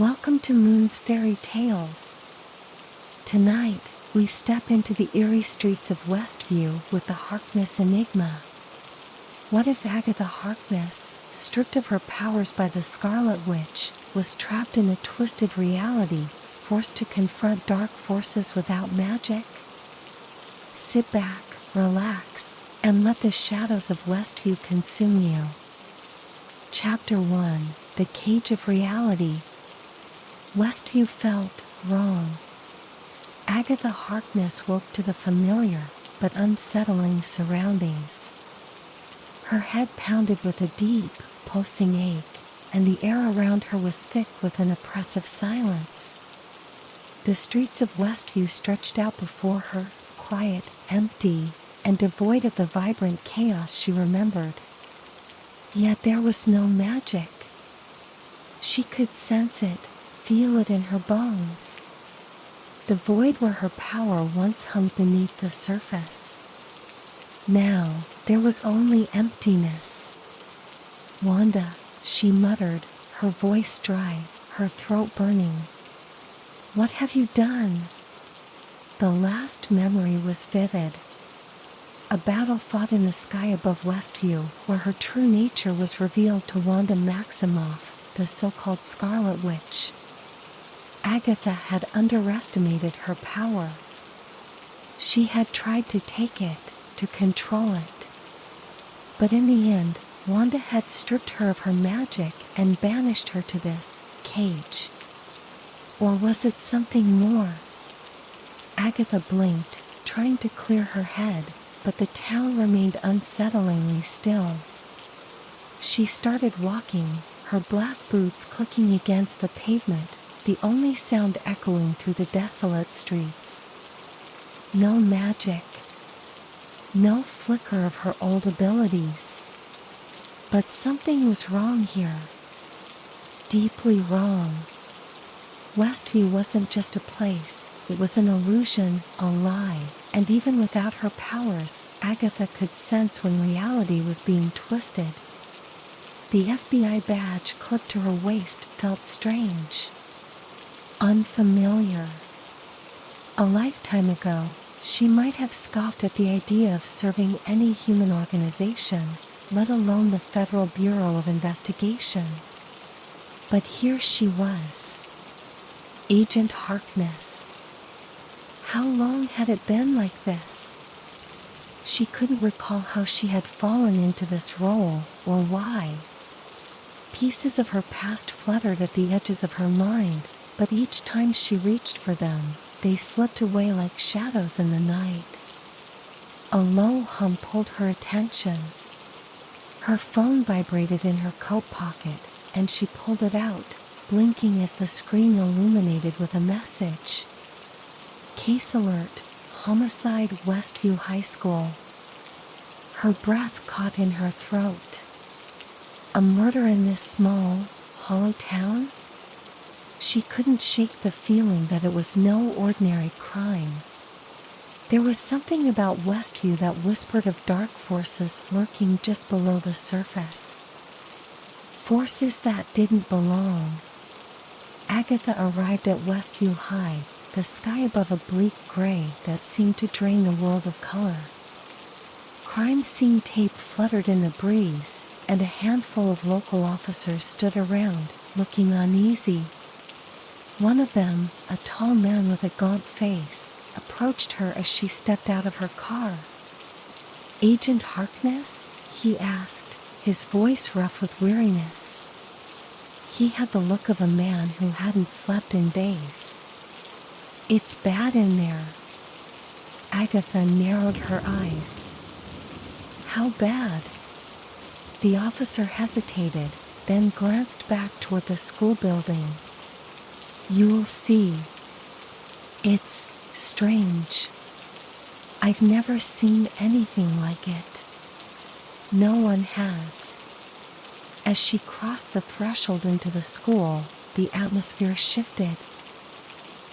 Welcome to Moon's Fairy Tales. Tonight, we step into the eerie streets of Westview with the Harkness enigma. What if Agatha Harkness, stripped of her powers by the Scarlet Witch, was trapped in a twisted reality, forced to confront dark forces without magic? Sit back, relax, and let the shadows of Westview consume you. Chapter 1: The Cage of Reality. Westview felt wrong. Agatha Harkness woke to the familiar, but unsettling surroundings. Her head pounded with a deep, pulsing ache, and the air around her was thick with an oppressive silence. The streets of Westview stretched out before her, quiet, empty, and devoid of the vibrant chaos she remembered. Yet there was no magic. She could sense it, feel it in her bones. The void where her power once hung beneath the surface. Now, there was only emptiness. "Wanda," she muttered, her voice dry, her throat burning. "What have you done?" The last memory was vivid. A battle fought in the sky above Westview, where her true nature was revealed to Wanda Maximoff, the so-called Scarlet Witch. Agatha had underestimated her power. She had tried to take it, to control it. But in the end, Wanda had stripped her of her magic and banished her to this cage. Or was it something more? Agatha blinked, trying to clear her head, but the town remained unsettlingly still. She started walking, her black boots clicking against the pavement, the only sound echoing through the desolate streets. No magic. No flicker of her old abilities. But something was wrong here. Deeply wrong. Westview wasn't just a place, it was an illusion, a lie, and even without her powers, Agatha could sense when reality was being twisted. The FBI badge clipped to her waist felt strange. Unfamiliar. A lifetime ago, she might have scoffed at the idea of serving any human organization, let alone the Federal Bureau of Investigation. But here she was. Agent Harkness. How long had it been like this? She couldn't recall how she had fallen into this role, or why. Pieces of her past fluttered at the edges of her mind, but each time she reached for them, they slipped away like shadows in the night. A low hum pulled her attention. Her phone vibrated in her coat pocket, and she pulled it out, blinking as the screen illuminated with a message. Case alert, homicide, Westview High School. Her breath caught in her throat. A murder in this small, hollow town? She couldn't shake the feeling that it was no ordinary crime. There was something about Westview that whispered of dark forces lurking just below the surface. Forces that didn't belong. Agatha arrived at Westview High, the sky above a bleak gray that seemed to drain the world of color. Crime scene tape fluttered in the breeze, and a handful of local officers stood around, looking uneasy. One of them, a tall man with a gaunt face, approached her as she stepped out of her car. "Agent Harkness?" he asked, his voice rough with weariness. He had the look of a man who hadn't slept in days. "It's bad in there." Agatha narrowed her eyes. "How bad?" The officer hesitated, then glanced back toward the school building. "You'll see. It's strange. I've never seen anything like it. No one has." As she crossed the threshold into the school, the atmosphere shifted.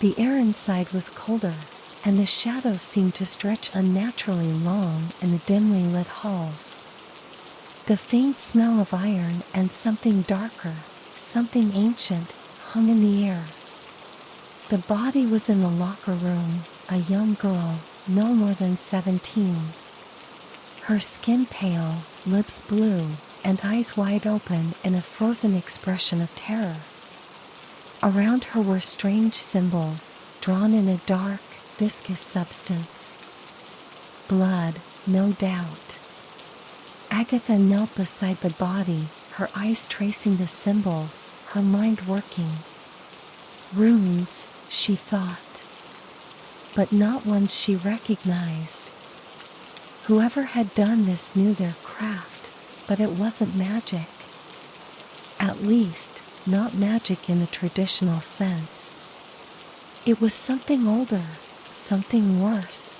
The air inside was colder, and the shadows seemed to stretch unnaturally long in the dimly lit halls. The faint smell of iron and something darker, something ancient, hung in the air. The body was in the locker room, a young girl, no more than 17. Her skin pale, lips blue, and eyes wide open in a frozen expression of terror. Around her were strange symbols, drawn in a dark, viscous substance. Blood, no doubt. Agatha knelt beside the body, her eyes tracing the symbols, her mind working. Runes, she thought. But not ones she recognized. Whoever had done this knew their craft, but it wasn't magic. At least, not magic in the traditional sense. It was something older, something worse.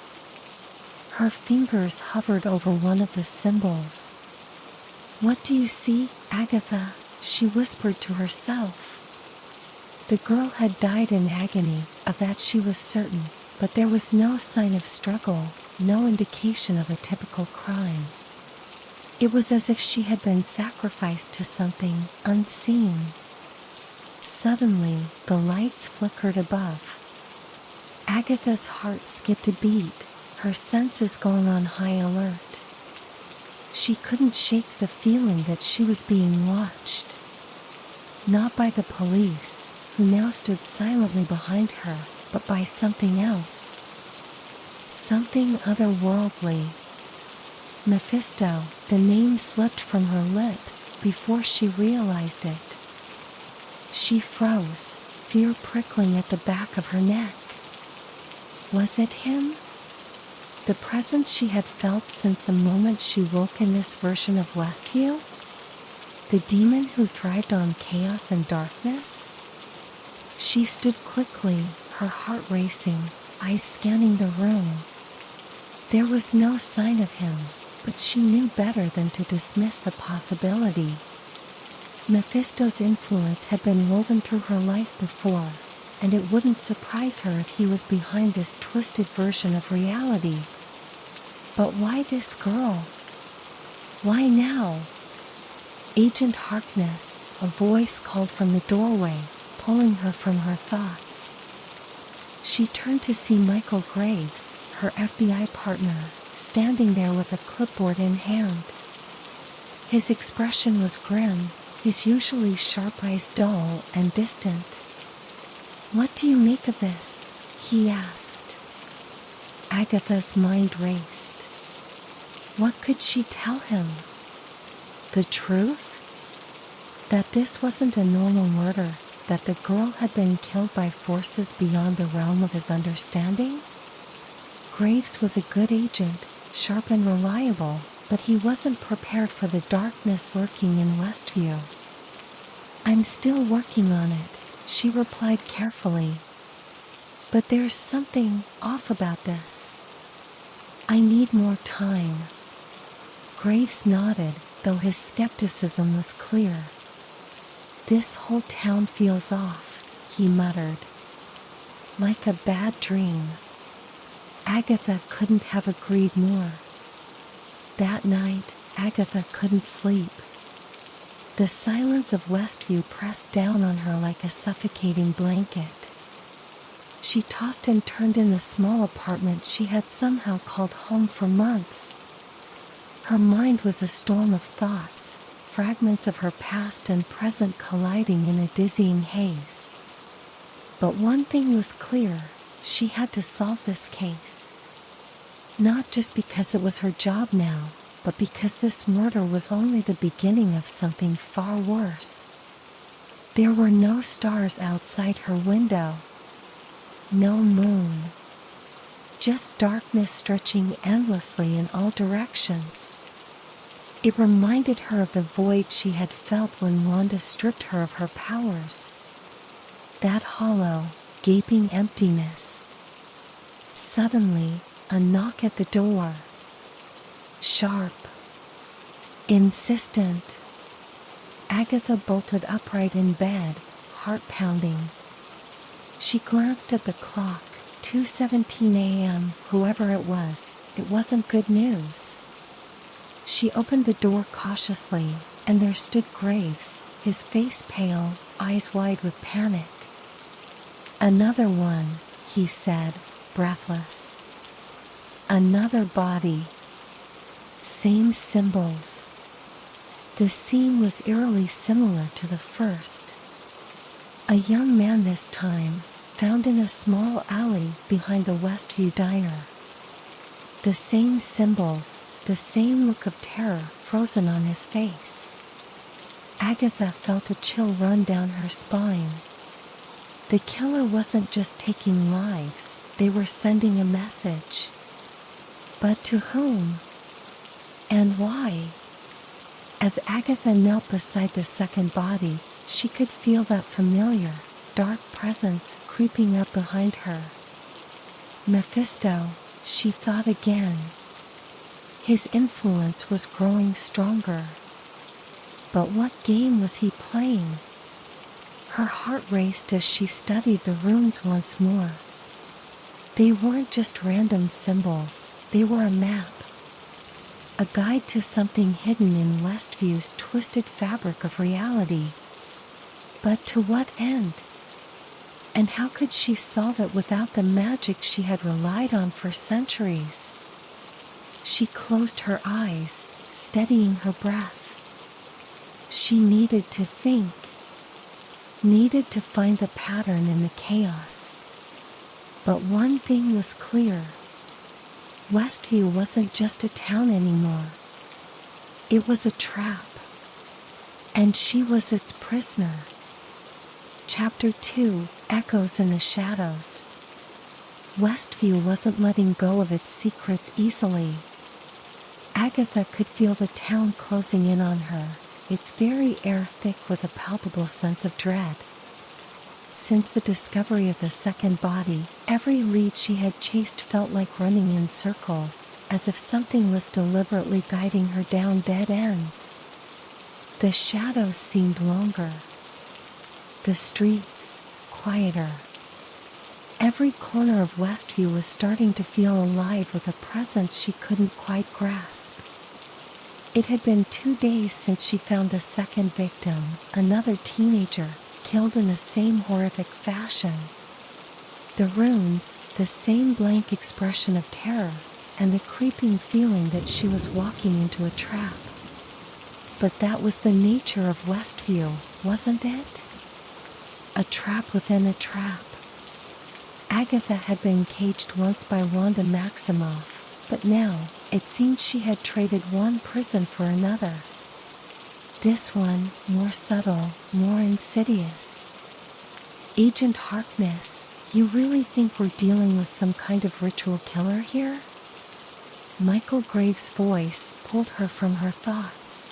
Her fingers hovered over one of the symbols. "What do you see, Agatha?" she whispered to herself. The girl had died in agony, of that she was certain, but there was no sign of struggle, no indication of a typical crime. It was as if she had been sacrificed to something unseen. Suddenly, the lights flickered above. Agatha's heart skipped a beat, her senses going on high alert. She couldn't shake the feeling that she was being watched. Not by the police, who now stood silently behind her, but by something else. Something otherworldly. Mephisto, the name slipped from her lips before she realized it. She froze, fear prickling at the back of her neck. Was it him? The presence she had felt since the moment she woke in this version of Westview? The demon who thrived on chaos and darkness? She stood quickly, her heart racing, eyes scanning the room. There was no sign of him, but she knew better than to dismiss the possibility. Mephisto's influence had been woven through her life before, and it wouldn't surprise her if he was behind this twisted version of reality. But why this girl? Why now? Agent Harkness, a voice called from the doorway, pulling her from her thoughts. She turned to see Michael Graves, her FBI partner, standing there with a clipboard in hand. His expression was grim, his usually sharp eyes dull and distant. "What do you make of this?" he asked. Agatha's mind raced. What could she tell him? The truth? That this wasn't a normal murder, that the girl had been killed by forces beyond the realm of his understanding? Graves was a good agent, sharp and reliable, but he wasn't prepared for the darkness lurking in Westview. "I'm still working on it," she replied carefully. "But there's something off about this. I need more time." Graves nodded, though his skepticism was clear. "This whole town feels off," he muttered. "Like a bad dream." Agatha couldn't have agreed more. That night, Agatha couldn't sleep. The silence of Westview pressed down on her like a suffocating blanket. She tossed and turned in the small apartment she had somehow called home for months. Her mind was a storm of thoughts, fragments of her past and present colliding in a dizzying haze. But one thing was clear, she had to solve this case. Not just because it was her job now, but because this murder was only the beginning of something far worse. There were no stars outside her window. No moon. Just darkness stretching endlessly in all directions. It reminded her of the void she had felt when Wanda stripped her of her powers. That hollow, gaping emptiness. Suddenly, a knock at the door. Sharp. Insistent. Agatha bolted upright in bed, heart pounding. She glanced at the clock, 2:17 a.m., whoever it wasn't good news. She opened the door cautiously, and there stood Graves, his face pale, eyes wide with panic. "Another one," he said, breathless. "Another body. Same symbols." The scene was eerily similar to the first. A young man this time, found in a small alley behind the Westview diner. The same symbols, the same look of terror frozen on his face. Agatha felt a chill run down her spine. The killer wasn't just taking lives, they were sending a message. But to whom? And why? As Agatha knelt beside the second body, she could feel that familiar, dark presence creeping up behind her. Mephisto, she thought again. His influence was growing stronger. But what game was he playing? Her heart raced as she studied the runes once more. They weren't just random symbols, they were a map. A guide to something hidden in Westview's twisted fabric of reality. But to what end? And how could she solve it without the magic she had relied on for centuries? She closed her eyes, steadying her breath. She needed to think. Needed to find the pattern in the chaos. But one thing was clear. Westview wasn't just a town anymore. It was a trap. And she was its prisoner. Chapter 2, Echoes in the Shadows. Westview wasn't letting go of its secrets easily. Agatha could feel the town closing in on her, its very air thick with a palpable sense of dread. Since the discovery of the second body, every lead she had chased felt like running in circles, as if something was deliberately guiding her down dead ends. The shadows seemed longer. The streets, quieter. Every corner of Westview was starting to feel alive with a presence she couldn't quite grasp. It had been 2 days since she found the second victim, another teenager, killed in the same horrific fashion. The runes, the same blank expression of terror, and the creeping feeling that she was walking into a trap. But that was the nature of Westview, wasn't it? A trap within a trap. Agatha had been caged once by Wanda Maximoff, but now, it seemed she had traded one prison for another. This one, more subtle, more insidious. "Agent Harkness, you really think we're dealing with some kind of ritual killer here?" Michael Graves' voice pulled her from her thoughts.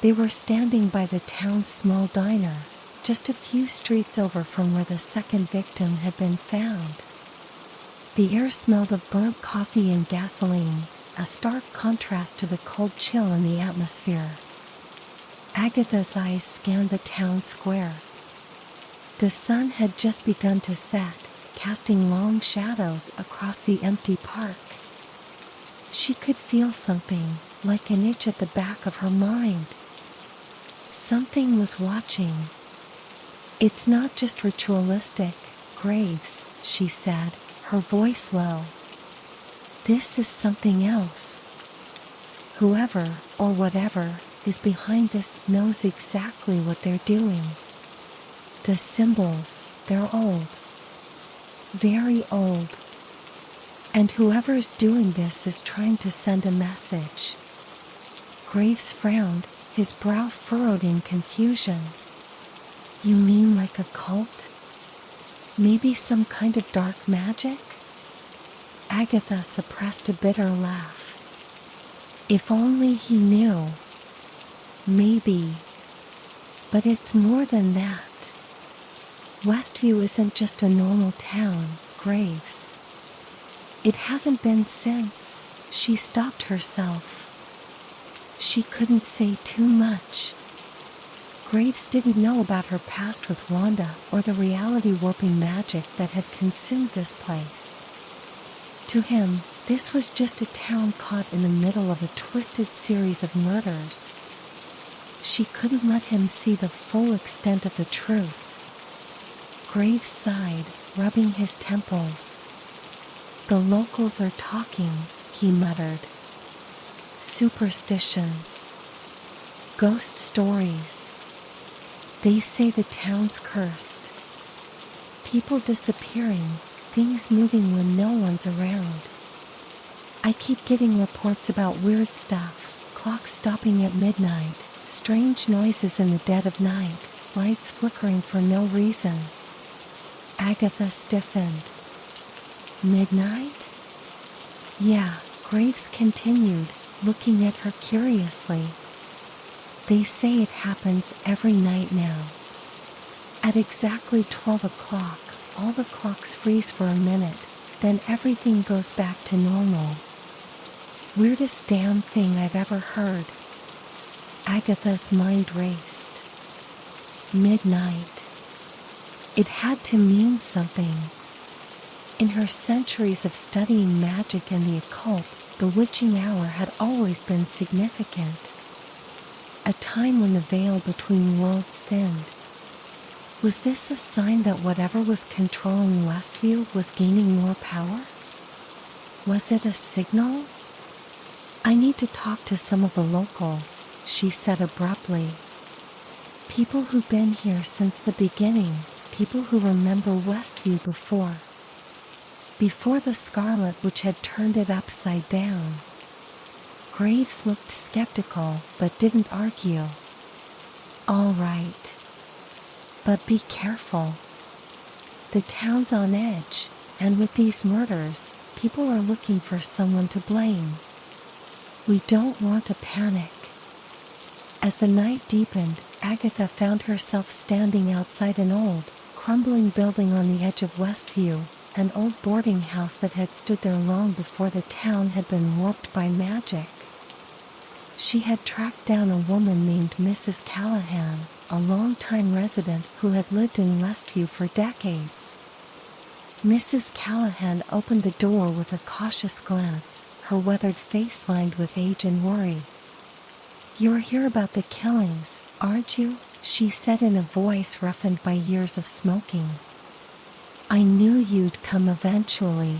They were standing by the town's small diner, just a few streets over from where the second victim had been found. The air smelled of burnt coffee and gasoline, a stark contrast to the cold chill in the atmosphere. Agatha's eyes scanned the town square. The sun had just begun to set, casting long shadows across the empty park. She could feel something, like an itch at the back of her mind. Something was watching. "It's not just ritualistic, Graves," she said, her voice low. "This is something else. Whoever, or whatever, is behind this knows exactly what they're doing. The symbols, they're old. Very old. And whoever's doing this is trying to send a message." Graves frowned, his brow furrowed in confusion. "You mean like a cult? Maybe some kind of dark magic?" Agatha suppressed a bitter laugh. If only he knew. Maybe. But it's more than that. Westview isn't just a normal town, Graves. It hasn't been since. She stopped herself. She couldn't say too much. Graves didn't know about her past with Wanda or the reality-warping magic that had consumed this place. To him, this was just a town caught in the middle of a twisted series of murders. she couldn't let him see the full extent of the truth. Graves sighed, rubbing his temples. "The locals are talking," he muttered. "Superstitions. Ghost stories. They say the town's cursed. People disappearing, things moving when no one's around. I keep getting reports about weird stuff, clocks stopping at midnight, strange noises in the dead of night, lights flickering for no reason." Agatha stiffened. "Midnight?" "Yeah," Graves continued, looking at her curiously. "They say it happens every night now. At exactly 12 o'clock, all the clocks freeze for a minute, then everything goes back to normal. Weirdest damn thing I've ever heard." Agatha's mind raced. Midnight. It had to mean something. In her centuries of studying magic and the occult, the witching hour had always been significant. A time when the veil between worlds thinned. Was this a sign that whatever was controlling Westview was gaining more power? Was it a signal? "I need to talk to some of the locals," she said abruptly. "People who've been here since the beginning, people who remember Westview before the Scarlet Witch had turned it upside down." Graves looked skeptical, but didn't argue. "All right. But be careful. The town's on edge, and with these murders, people are looking for someone to blame. We don't want to panic." As the night deepened, Agatha found herself standing outside an old, crumbling building on the edge of Westview, an old boarding house that had stood there long before the town had been warped by magic. She had tracked down a woman named Mrs. Callahan, a longtime resident who had lived in Westview for decades. Mrs. Callahan opened the door with a cautious glance, her weathered face lined with age and worry. "You're here about the killings, aren't you?" she said in a voice roughened by years of smoking. "I knew you'd come eventually."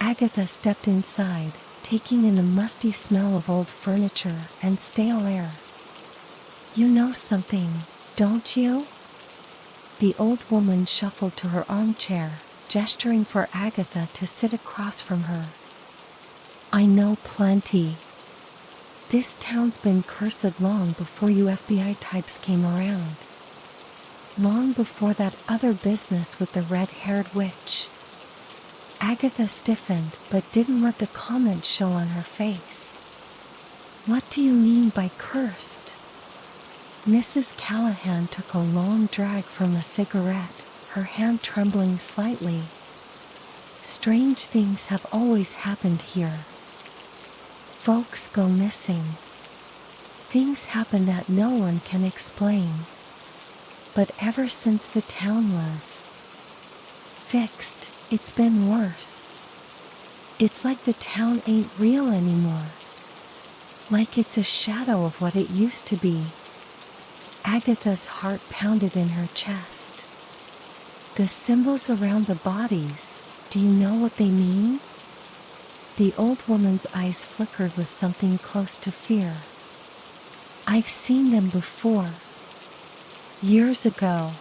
Agatha stepped inside, taking in the musty smell of old furniture and stale air. "You know something, don't you?" The old woman shuffled to her armchair, gesturing for Agatha to sit across from her. "I know plenty. This town's been cursed long before you FBI types came around. Long before that other business with the red-haired witch." Agatha stiffened, but didn't let the comment show on her face. "What do you mean by cursed?" Mrs. Callahan took a long drag from a cigarette, her hand trembling slightly. "Strange things have always happened here. Folks go missing. Things happen that no one can explain. But ever since the town was fixed, it's been worse. It's like the town ain't real anymore. Like it's a shadow of what it used to be." Agatha's heart pounded in her chest. "The symbols around the bodies, do you know what they mean?" The old woman's eyes flickered with something close to fear. "I've seen them before. Years ago.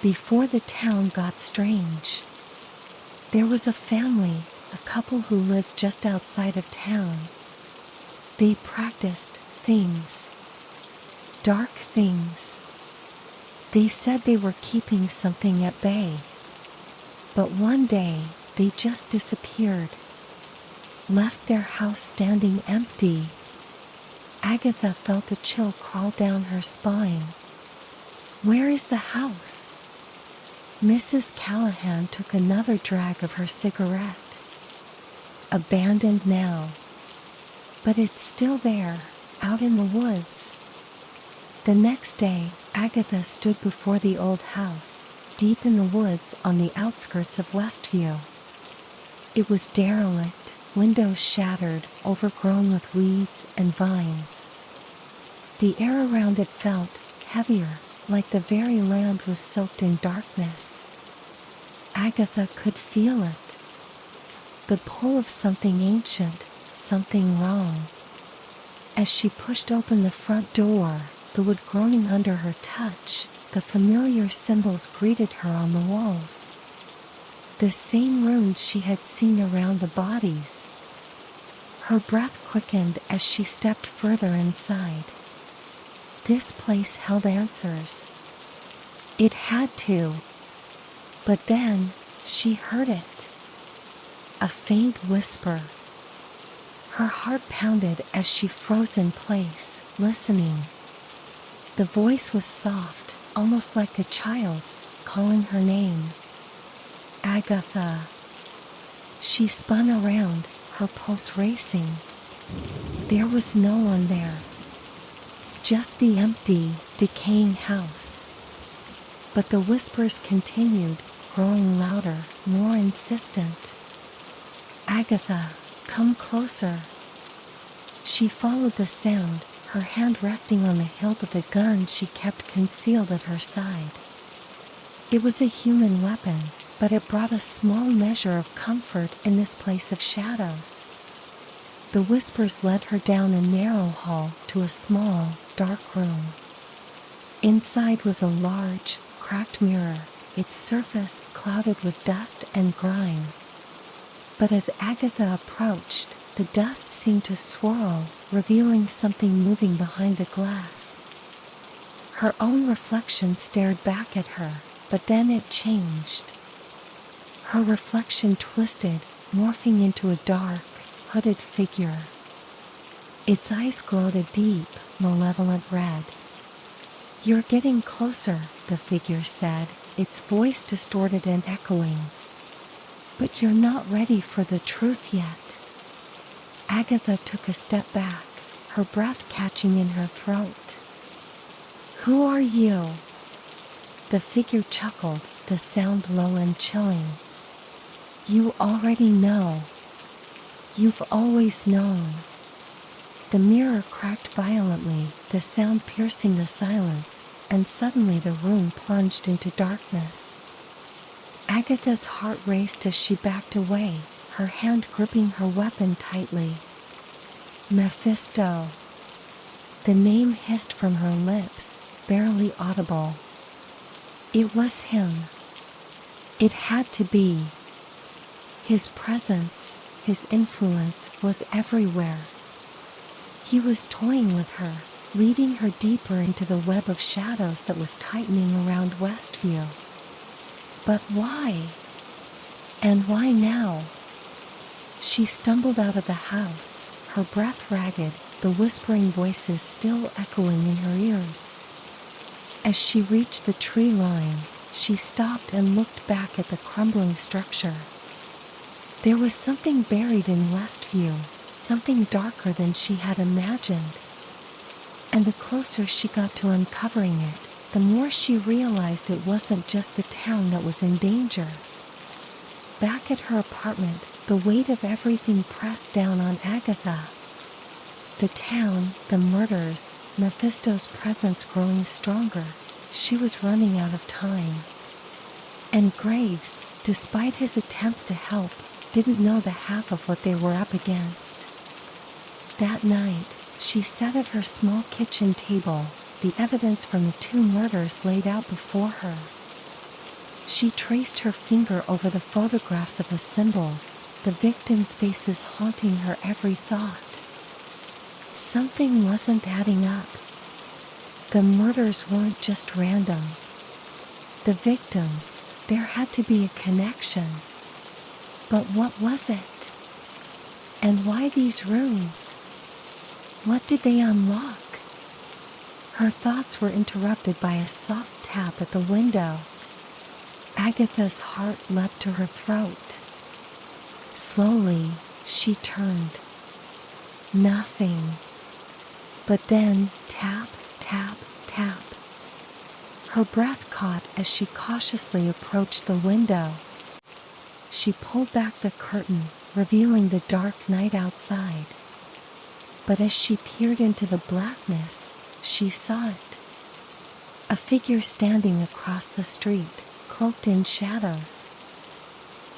Before the town got strange. There was a family, a couple who lived just outside of town. They practiced things. Dark things. They said they were keeping something at bay. But one day, they just disappeared. Left their house standing empty." Agatha felt a chill crawl down her spine. "Where is the house?" Mrs. Callahan took another drag of her cigarette. "Abandoned now. But it's still there, out in the woods." The next day, Agatha stood before the old house, deep in the woods on the outskirts of Westview. It was derelict, windows shattered, overgrown with weeds and vines. The air around it felt heavier, like the very land was soaked in darkness. Agatha could feel it. The pull of something ancient, something wrong. As she pushed open the front door, the wood groaning under her touch, the familiar symbols greeted her on the walls. The same runes she had seen around the bodies. Her breath quickened as she stepped further inside. This place held answers. It had to. But then, she heard it. A faint whisper. Her heart pounded as she froze in place, listening. The voice was soft, almost like a child's, calling her name. Agatha. She spun around, her pulse racing. There was no one there. Just the empty, decaying house. But the whispers continued, growing louder, more insistent. Agatha, come closer. She followed the sound, her hand resting on the hilt of the gun she kept concealed at her side. It was a human weapon, but it brought a small measure of comfort in this place of shadows. The whispers led her down a narrow hall to a small, dark room. Inside was a large, cracked mirror, its surface clouded with dust and grime. But as Agatha approached, the dust seemed to swirl, revealing something moving behind the glass. Her own reflection stared back at her, but then it changed. Her reflection twisted, morphing into a dark, hooded figure. Its eyes glowed a deep, malevolent red. You're getting closer, the figure said, its voice distorted and echoing. But you're not ready for the truth yet. Agatha took a step back, her breath catching in her throat. Who are you? The figure chuckled, the sound low and chilling. You already know. You've always known. The mirror cracked violently, the sound piercing the silence, and suddenly the room plunged into darkness. Agatha's heart raced as she backed away, her hand gripping her weapon tightly. Mephisto. The name hissed from her lips, barely audible. It was him. It had to be. His presence, his influence was everywhere. He was toying with her, leading her deeper into the web of shadows that was tightening around Westview. But why? And why now? She stumbled out of the house, her breath ragged, the whispering voices still echoing in her ears. As she reached the tree line, she stopped and looked back at the crumbling structure. There was something buried in Westview, something darker than she had imagined. And the closer she got to uncovering it, the more she realized it wasn't just the town that was in danger. Back at her apartment, the weight of everything pressed down on Agatha. The town, the murders, Mephisto's presence growing stronger. She was running out of time. And Graves, despite his attempts to help, didn't know the half of what they were up against. That night, she sat at her small kitchen table, the evidence from the 2 murders laid out before her. She traced her finger over the photographs of the symbols, the victims' faces haunting her every thought. Something wasn't adding up. The murders weren't just random. The victims, there had to be a connection. But what was it? And why these runes? What did they unlock? Her thoughts were interrupted by a soft tap at the window. Agatha's heart leapt to her throat. Slowly, she turned. Nothing. But then, tap, tap, tap. Her breath caught as she cautiously approached the window. She pulled back the curtain, revealing the dark night outside. But as she peered into the blackness, she saw it. A figure standing across the street, cloaked in shadows.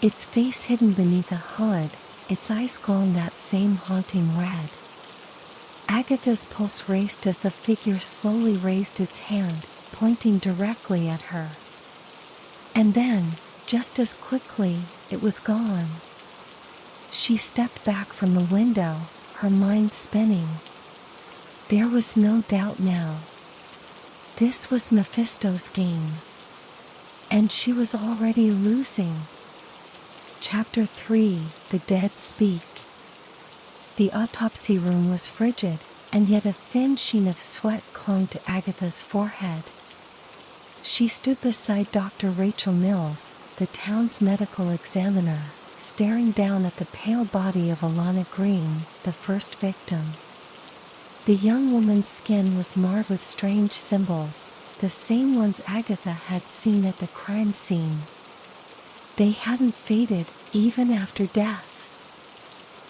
Its face hidden beneath a hood, its eyes glowing that same haunting red. Agatha's pulse raced as the figure slowly raised its hand, pointing directly at her. And then, just as quickly, it was gone. She stepped back from the window, her mind spinning. There was no doubt now. This was Mephisto's game. And she was already losing. Chapter 3: The Dead Speak. The autopsy room was frigid, and yet a thin sheen of sweat clung to Agatha's forehead. She stood beside Dr. Rachel Mills, the town's medical examiner, staring down at the pale body of Alana Green, the first victim. The young woman's skin was marred with strange symbols, the same ones Agatha had seen at the crime scene. They hadn't faded, even after death.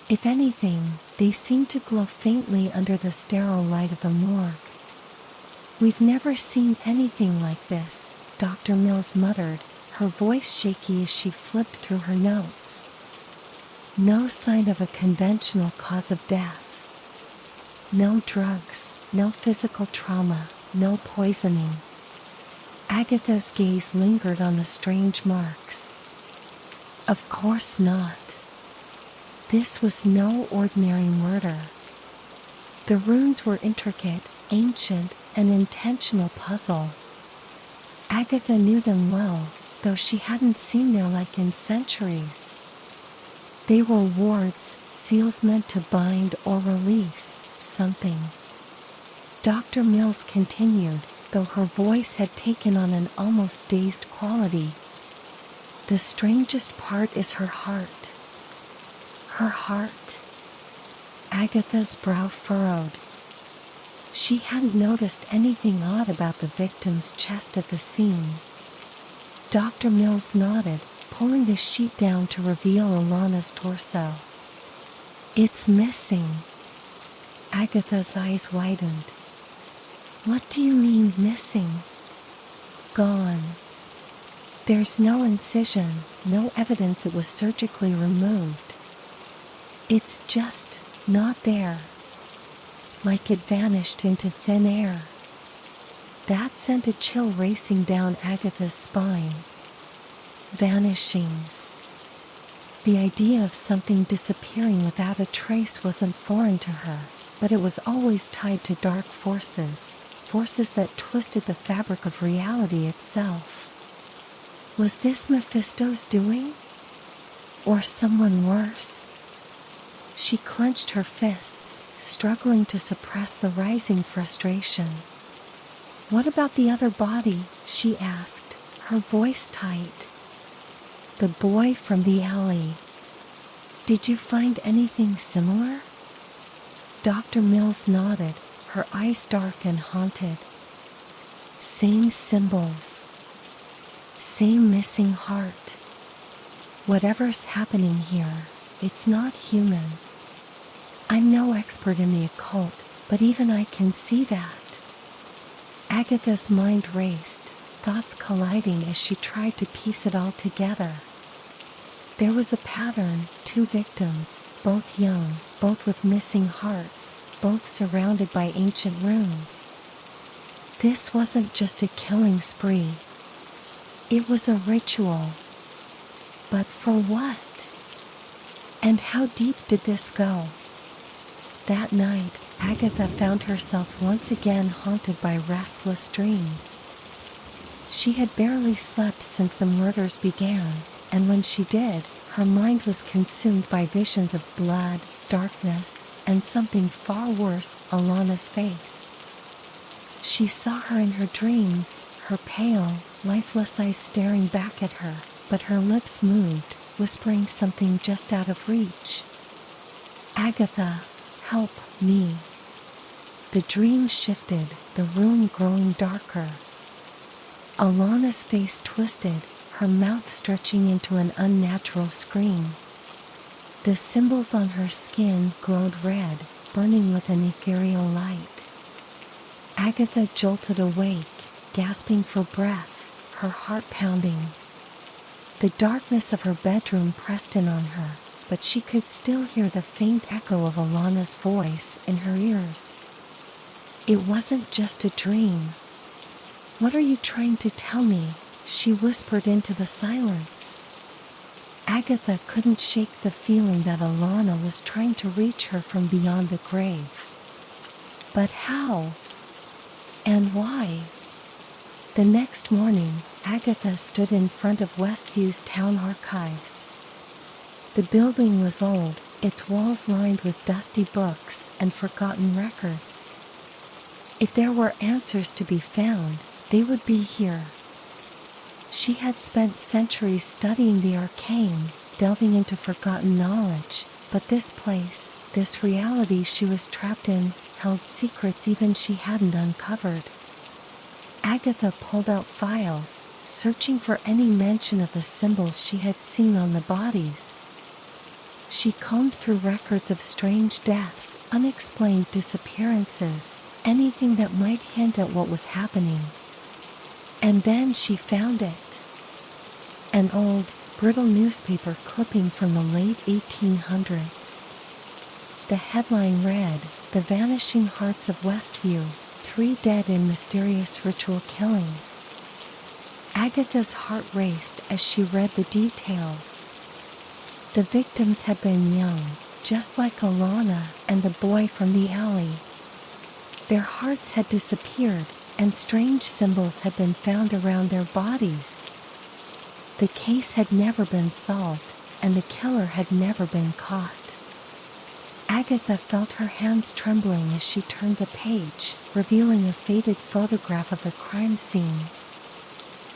If anything, they seemed to glow faintly under the sterile light of the morgue. "We've never seen anything like this," Dr. Mills muttered, her voice shaky as she flipped through her notes. No sign of a conventional cause of death. No drugs, no physical trauma, no poisoning. Agatha's gaze lingered on the strange marks. Of course not. This was no ordinary murder. The runes were intricate, ancient, an intentional puzzle. Agatha knew them well, though she hadn't seen their like in centuries. They were wards, seals meant to bind or release something. Dr. Mills continued, though her voice had taken on an almost dazed quality. "The strangest part is her heart." Her heart? Agatha's brow furrowed. She hadn't noticed anything odd about the victim's chest at the scene. Dr. Mills nodded, pulling the sheet down to reveal Alana's torso. "It's missing." Agatha's eyes widened. "What do you mean, missing?" "Gone. There's no incision, no evidence it was surgically removed. It's just not there. Like it vanished into thin air." That sent a chill racing down Agatha's spine. Vanishings. The idea of something disappearing without a trace wasn't foreign to her, but it was always tied to dark forces, forces that twisted the fabric of reality itself. Was this Mephisto's doing? Or someone worse? She clenched her fists, struggling to suppress the rising frustration. "What about the other body?" she asked, her voice tight. "The boy from the alley. Did you find anything similar?" Dr. Mills nodded, her eyes dark and haunted. "Same symbols. Same missing heart. Whatever's happening here, it's not human. I'm no expert in the occult, but even I can see that." Agatha's mind raced, thoughts colliding as she tried to piece it all together. There was a pattern: 2 victims, both young, both with missing hearts, both surrounded by ancient runes. This wasn't just a killing spree. It was a ritual. But for what? And how deep did this go? That night, Agatha found herself once again haunted by restless dreams. She had barely slept since the murders began, and when she did, her mind was consumed by visions of blood, darkness, and something far worse, Alana's face. She saw her in her dreams, her pale, lifeless eyes staring back at her, but her lips moved, whispering something just out of reach. "Agatha, help me." The dream shifted, the room growing darker. Alana's face twisted, her mouth stretching into an unnatural scream. The symbols on her skin glowed red, burning with an ethereal light. Agatha jolted awake, gasping for breath, her heart pounding. The darkness of her bedroom pressed in on her, but she could still hear the faint echo of Alana's voice in her ears. It wasn't just a dream. "What are you trying to tell me?" she whispered into the silence. Agatha couldn't shake the feeling that Alana was trying to reach her from beyond the grave. But how? And why? The next morning, Agatha stood in front of Westview's town archives. The building was old, its walls lined with dusty books and forgotten records. If there were answers to be found, they would be here. She had spent centuries studying the arcane, delving into forgotten knowledge, but this place, this reality she was trapped in, held secrets even she hadn't uncovered. Agatha pulled out files, searching for any mention of the symbols she had seen on the bodies. She combed through records of strange deaths, unexplained disappearances, anything that might hint at what was happening. And then she found it. An old, brittle newspaper clipping from the late 1800s. The headline read, "The Vanishing Hearts of Westview, 3 dead in mysterious ritual killings." Agatha's heart raced as she read the details. The victims had been young, just like Alana and the boy from the alley. Their hearts had disappeared, and strange symbols had been found around their bodies. The case had never been solved, and the killer had never been caught. Agatha felt her hands trembling as she turned the page, revealing a faded photograph of the crime scene.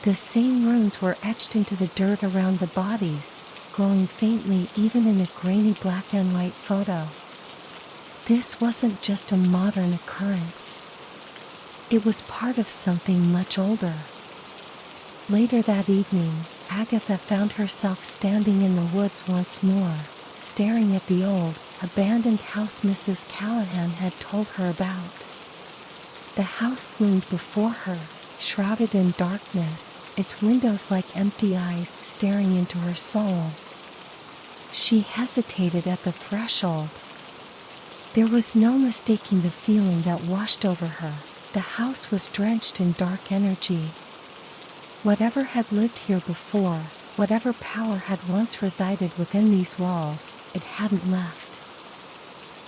The same runes were etched into the dirt around the bodies, glowing faintly even in a grainy black and white photo. This wasn't just a modern occurrence. It was part of something much older. Later that evening, Agatha found herself standing in the woods once more, staring at the old, abandoned house Mrs. Callahan had told her about. The house loomed before her, shrouded in darkness, its windows like empty eyes staring into her soul. She hesitated at the threshold. There was no mistaking the feeling that washed over her. The house was drenched in dark energy. Whatever had lived here before, whatever power had once resided within these walls, it hadn't left.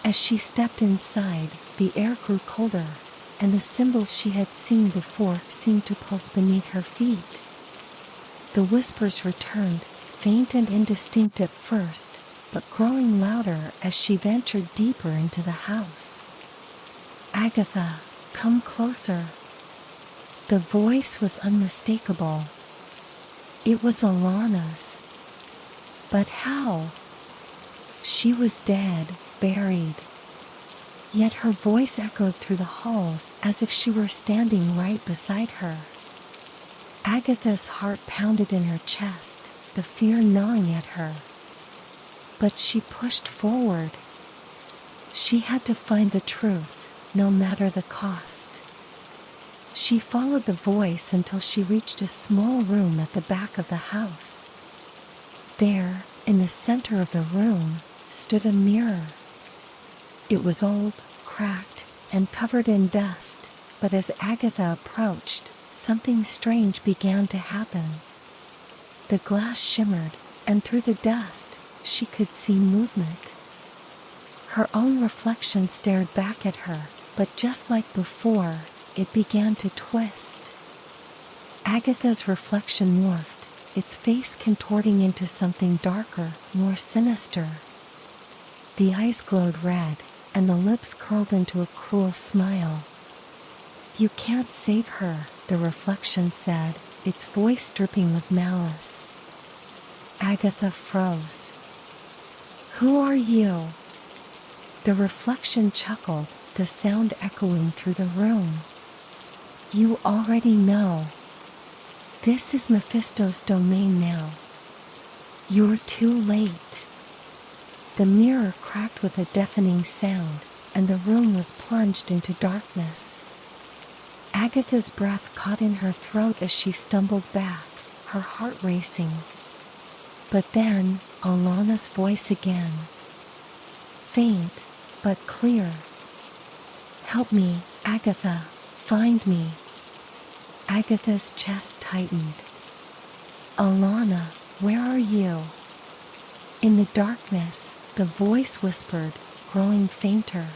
As she stepped inside, the air grew colder, and the symbols she had seen before seemed to pulse beneath her feet. The whispers returned, faint and indistinct at first, but growing louder as she ventured deeper into the house. "Agatha, come closer." The voice was unmistakable. It was Alana's. But how? She was dead, buried. Yet her voice echoed through the halls as if she were standing right beside her. Agatha's heart pounded in her chest, the fear gnawing at her. But she pushed forward. She had to find the truth, no matter the cost. She followed the voice until she reached a small room at the back of the house. There, in the center of the room, stood a mirror. It was old, cracked, and covered in dust, but as Agatha approached, something strange began to happen. The glass shimmered, and through the dust, she could see movement. Her own reflection stared back at her, but just like before, it began to twist. Agatha's reflection morphed, its face contorting into something darker, more sinister. The eyes glowed red, and the lips curled into a cruel smile. "You can't save her," the reflection said, its voice dripping with malice. Agatha froze. "Who are you?" The reflection chuckled, the sound echoing through the room. "You already know. This is Mephisto's domain now. You're too late." The mirror cracked with a deafening sound, and the room was plunged into darkness. Agatha's breath caught in her throat as she stumbled back, her heart racing. But then, Alana's voice again. Faint, but clear. "Help me, Agatha, find me." Agatha's chest tightened. "Alana, where are you?" In the darkness, the voice whispered, growing fainter.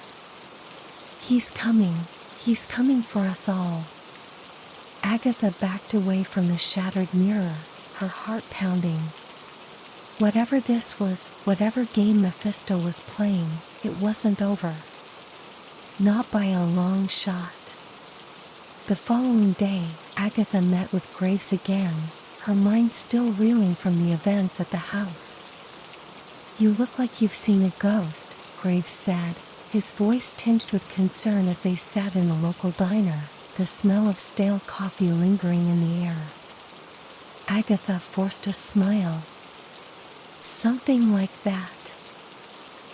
He's coming for us all." Agatha backed away from the shattered mirror, her heart pounding. Whatever this was, whatever game Mephisto was playing, it wasn't over. Not by a long shot. The following day, Agatha met with Graves again, her mind still reeling from the events at the house. "You look like you've seen a ghost," Graves said, his voice tinged with concern as they sat in the local diner, the smell of stale coffee lingering in the air. Agatha forced a smile. "Something like that."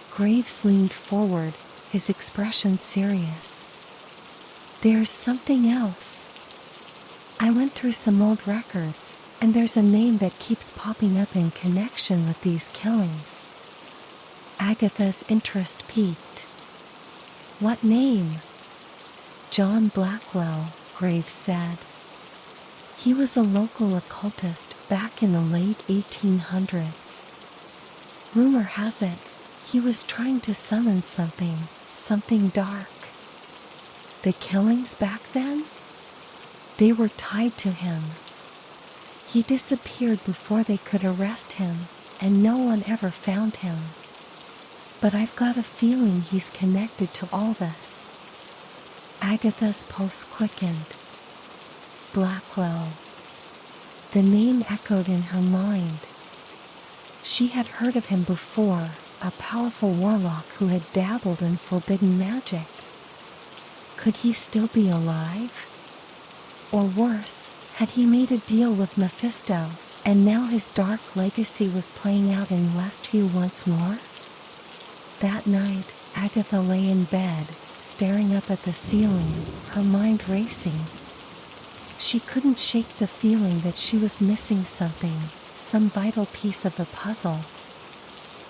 Graves leaned forward, his expression serious. "There's something else. I went through some old records, and there's a name that keeps popping up in connection with these killings." Agatha's interest peaked. "What name?" "John Blackwell," Graves said. "He was a local occultist back in the late 1800s. Rumor has it, he was trying to summon something dark." "The killings back then?" "They were tied to him. He disappeared before they could arrest him, and no one ever found him. But I've got a feeling he's connected to all this." Agatha's pulse quickened. Blackwell. The name echoed in her mind. She had heard of him before, a powerful warlock who had dabbled in forbidden magic. Could he still be alive? Or worse, had he made a deal with Mephisto, and now his dark legacy was playing out in Westview once more? That night, Agatha lay in bed, staring up at the ceiling, her mind racing. She couldn't shake the feeling that she was missing something, some vital piece of the puzzle.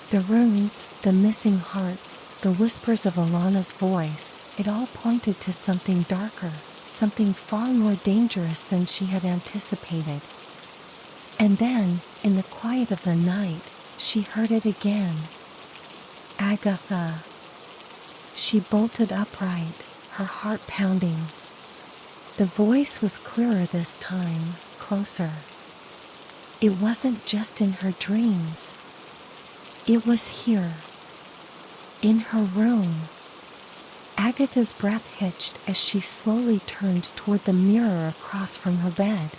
The runes, the missing hearts, the whispers of Alana's voice, it all pointed to something darker, something far more dangerous than she had anticipated. And then, in the quiet of the night, she heard it again. "Agatha." She bolted upright, her heart pounding. The voice was clearer this time, closer. It wasn't just in her dreams. It was here. In her room. Agatha's breath hitched as she slowly turned toward the mirror across from her bed.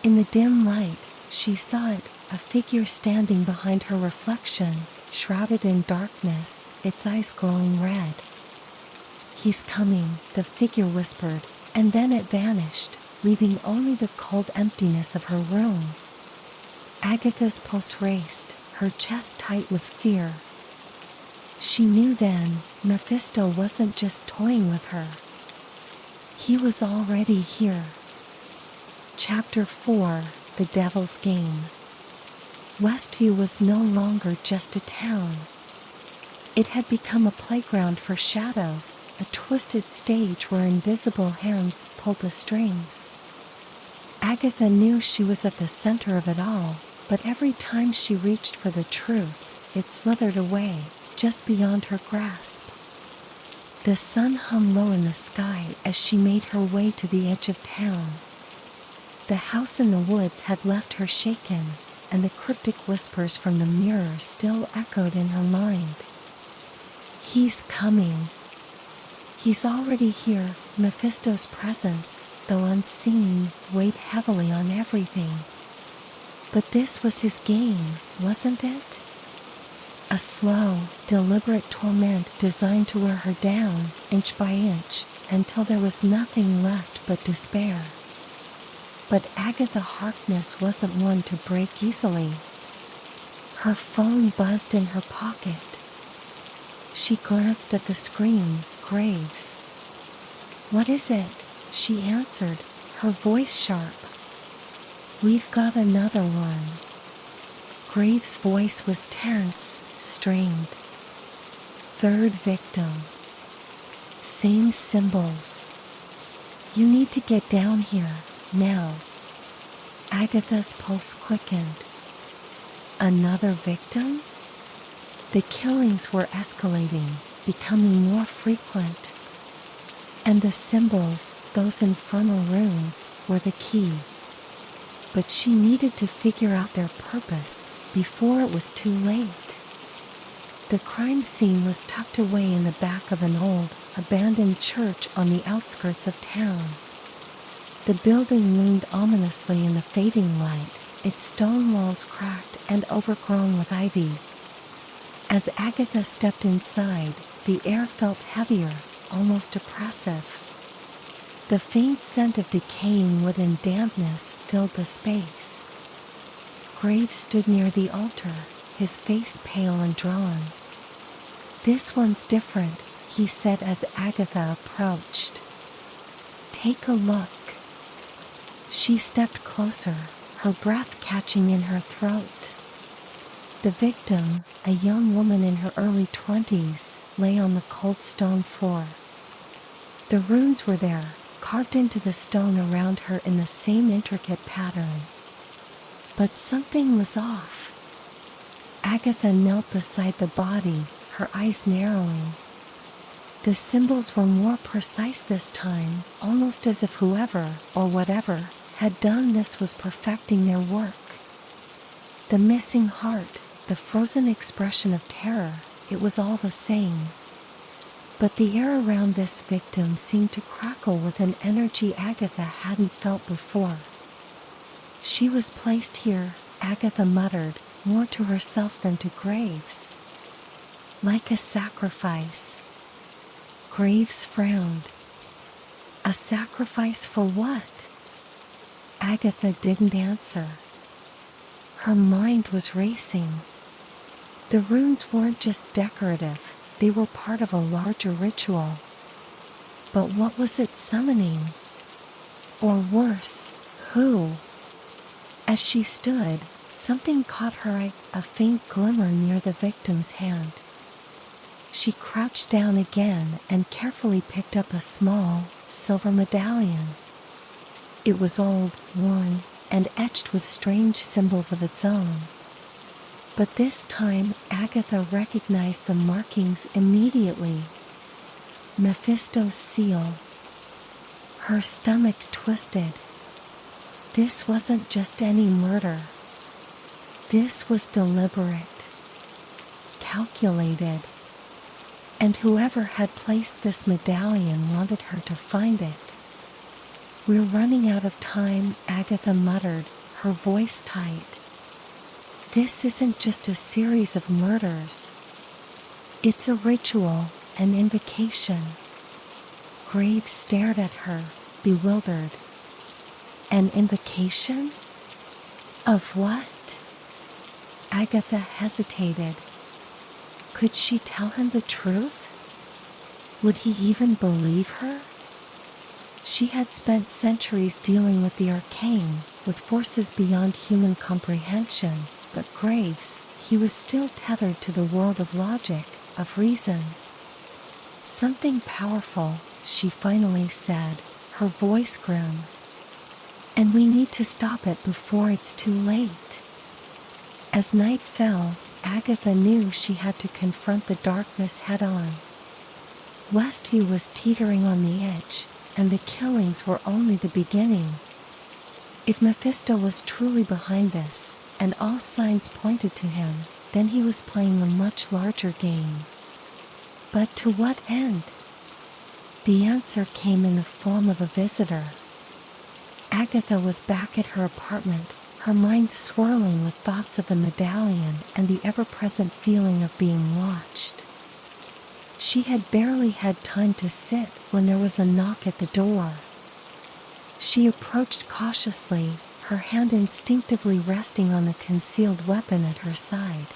In the dim light, she saw it, a figure standing behind her reflection, shrouded in darkness, its eyes glowing red. "He's coming," the figure whispered, and then it vanished, leaving only the cold emptiness of her room. Agatha's pulse raced, her chest tight with fear. She knew then, Mephisto wasn't just toying with her. He was already here. Chapter 4: The Devil's Game. Westview was no longer just a town. It had become a playground for shadows, a twisted stage where invisible hands pulled the strings. Agatha knew she was at the center of it all, but every time she reached for the truth, it slithered away, just beyond her grasp. The sun hung low in the sky as she made her way to the edge of town. The house in the woods had left her shaken, and the cryptic whispers from the mirror still echoed in her mind. "He's coming. He's already here." Mephisto's presence, though unseen, weighed heavily on everything. But this was his game, wasn't it? A slow, deliberate torment designed to wear her down, inch by inch, until there was nothing left but despair. But Agatha Harkness wasn't one to break easily. Her phone buzzed in her pocket. She glanced at the screen. "Graves." "What is it?" she answered, her voice sharp. "We've got another one." Graves' voice was tense, strained. "Third victim. Same symbols. You need to get down here, now." Agatha's pulse quickened. Another victim? The killings were escalating, becoming more frequent. And the symbols, those infernal runes, were the key. But she needed to figure out their purpose before it was too late. The crime scene was tucked away in the back of an old, abandoned church on the outskirts of town. The building loomed ominously in the fading light, its stone walls cracked and overgrown with ivy. As Agatha stepped inside, the air felt heavier, almost oppressive. The faint scent of decaying wood and dampness filled the space. Graves stood near the altar, his face pale and drawn. "This one's different," he said as Agatha approached. "Take a look." She stepped closer, her breath catching in her throat. The victim, a young woman in her early 20s, lay on the cold stone floor. The runes were there, carved into the stone around her in the same intricate pattern. But something was off. Agatha knelt beside the body, her eyes narrowing. The symbols were more precise this time, almost as if whoever, or whatever, had done this was perfecting their work. The missing heart, the frozen expression of terror, it was all the same. But the air around this victim seemed to crackle with an energy Agatha hadn't felt before. "She was placed here," Agatha muttered, more to herself than to Graves. "Like a sacrifice." Graves frowned. "A sacrifice for what?" Agatha didn't answer. Her mind was racing. The runes weren't just decorative, they were part of a larger ritual. But what was it summoning? Or worse, who? As she stood, something caught her eye, a faint glimmer near the victim's hand. She crouched down again and carefully picked up a small, silver medallion. It was old, worn, and etched with strange symbols of its own. But this time Agatha recognized the markings immediately. Mephisto's seal. Her stomach twisted. This wasn't just any murder. This was deliberate, calculated. And whoever had placed this medallion wanted her to find it. "We're running out of time," Agatha muttered, her voice tight. "This isn't just a series of murders. It's a ritual, an invocation." Graves stared at her, bewildered. An invocation? Of what? Agatha hesitated. Could she tell him the truth? Would he even believe her? She had spent centuries dealing with the arcane, with forces beyond human comprehension, but Graves, he was still tethered to the world of logic, of reason. "Something powerful," she finally said, her voice grim. "And we need to stop it before it's too late." As night fell, Agatha knew she had to confront the darkness head-on. Westview was teetering on the edge, and the killings were only the beginning. If Mephisto was truly behind this, and all signs pointed to him, then he was playing a much larger game. But to what end? The answer came in the form of a visitor. Agatha was back at her apartment, her mind swirling with thoughts of the medallion and the ever-present feeling of being watched. She had barely had time to sit when there was a knock at the door. She approached cautiously, her hand instinctively resting on the concealed weapon at her side.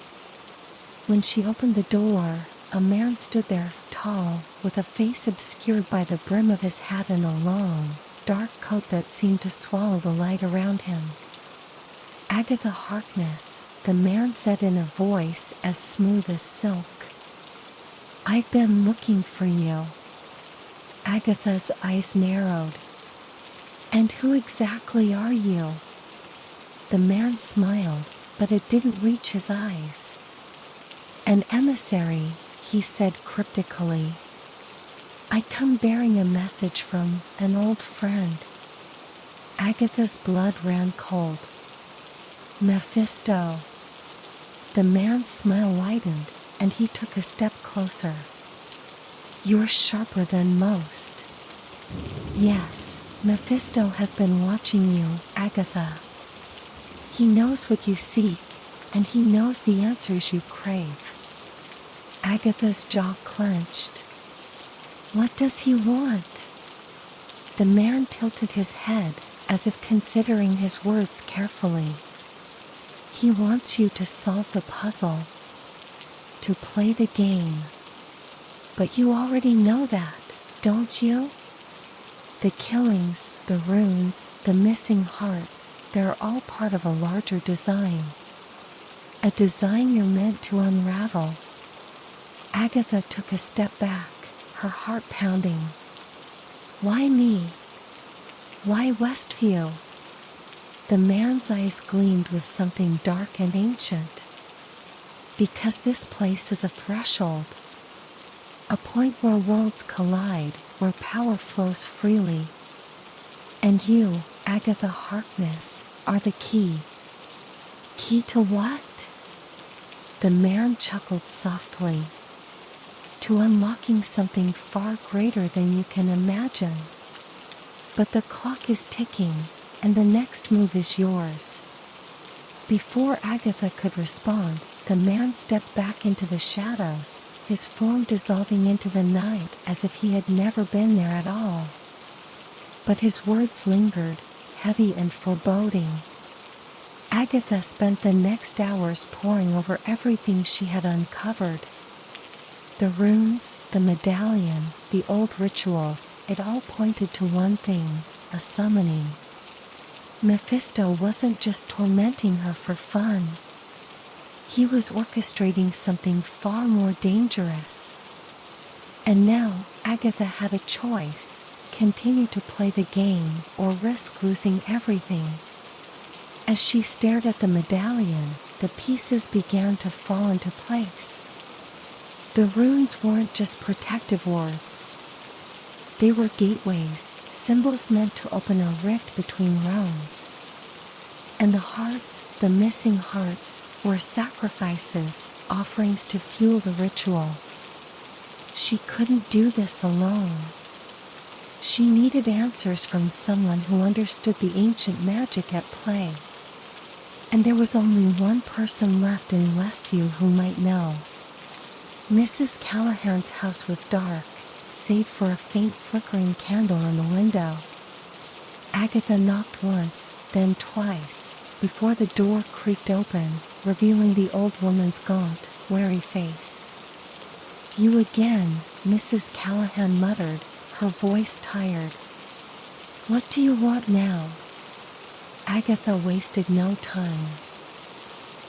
When she opened the door, a man stood there, tall, with a face obscured by the brim of his hat and a long, dark coat that seemed to swallow the light around him. "Agatha Harkness," the man said in a voice as smooth as silk. "I've been looking for you." Agatha's eyes narrowed. "And who exactly are you?" The man smiled, but it didn't reach his eyes. "An emissary," he said cryptically. "I come bearing a message from an old friend." Agatha's blood ran cold. "Mephisto." The man's smile widened, and he took a step closer. "You're sharper than most." "Yes, Mephisto has been watching you, Agatha. He knows what you seek, and he knows the answers you crave." Agatha's jaw clenched. "What does he want?" The man tilted his head, as if considering his words carefully. "He wants you to solve the puzzle, to play the game. But you already know that, don't you? The killings, the runes, the missing hearts, they're all part of a larger design. A design you're meant to unravel." Agatha took a step back, her heart pounding. "Why me? Why Westview?" The man's eyes gleamed with something dark and ancient. "Because this place is a threshold. A point where worlds collide, where power flows freely. And you, Agatha Harkness, are the key." "Key to what?" The man chuckled softly. "To unlocking something far greater than you can imagine. But the clock is ticking, and the next move is yours." Before Agatha could respond, the man stepped back into the shadows, his form dissolving into the night as if he had never been there at all. But his words lingered, heavy and foreboding. Agatha spent the next hours poring over everything she had uncovered. The runes, the medallion, the old rituals, it all pointed to one thing, a summoning. Mephisto wasn't just tormenting her for fun. He was orchestrating something far more dangerous. And now, Agatha had a choice: continue to play the game, or risk losing everything. As she stared at the medallion, the pieces began to fall into place. The runes weren't just protective wards. They were gateways, symbols meant to open a rift between realms. And the hearts, the missing hearts, were sacrifices, offerings to fuel the ritual. She couldn't do this alone. She needed answers from someone who understood the ancient magic at play. And there was only one person left in Westview who might know. Mrs. Callahan's house was dark, save for a faint flickering candle in the window. Agatha knocked once, then twice, before the door creaked open, revealing the old woman's gaunt, wary face. "You again," Mrs. Callahan muttered, her voice tired. "What do you want now?" Agatha wasted no time.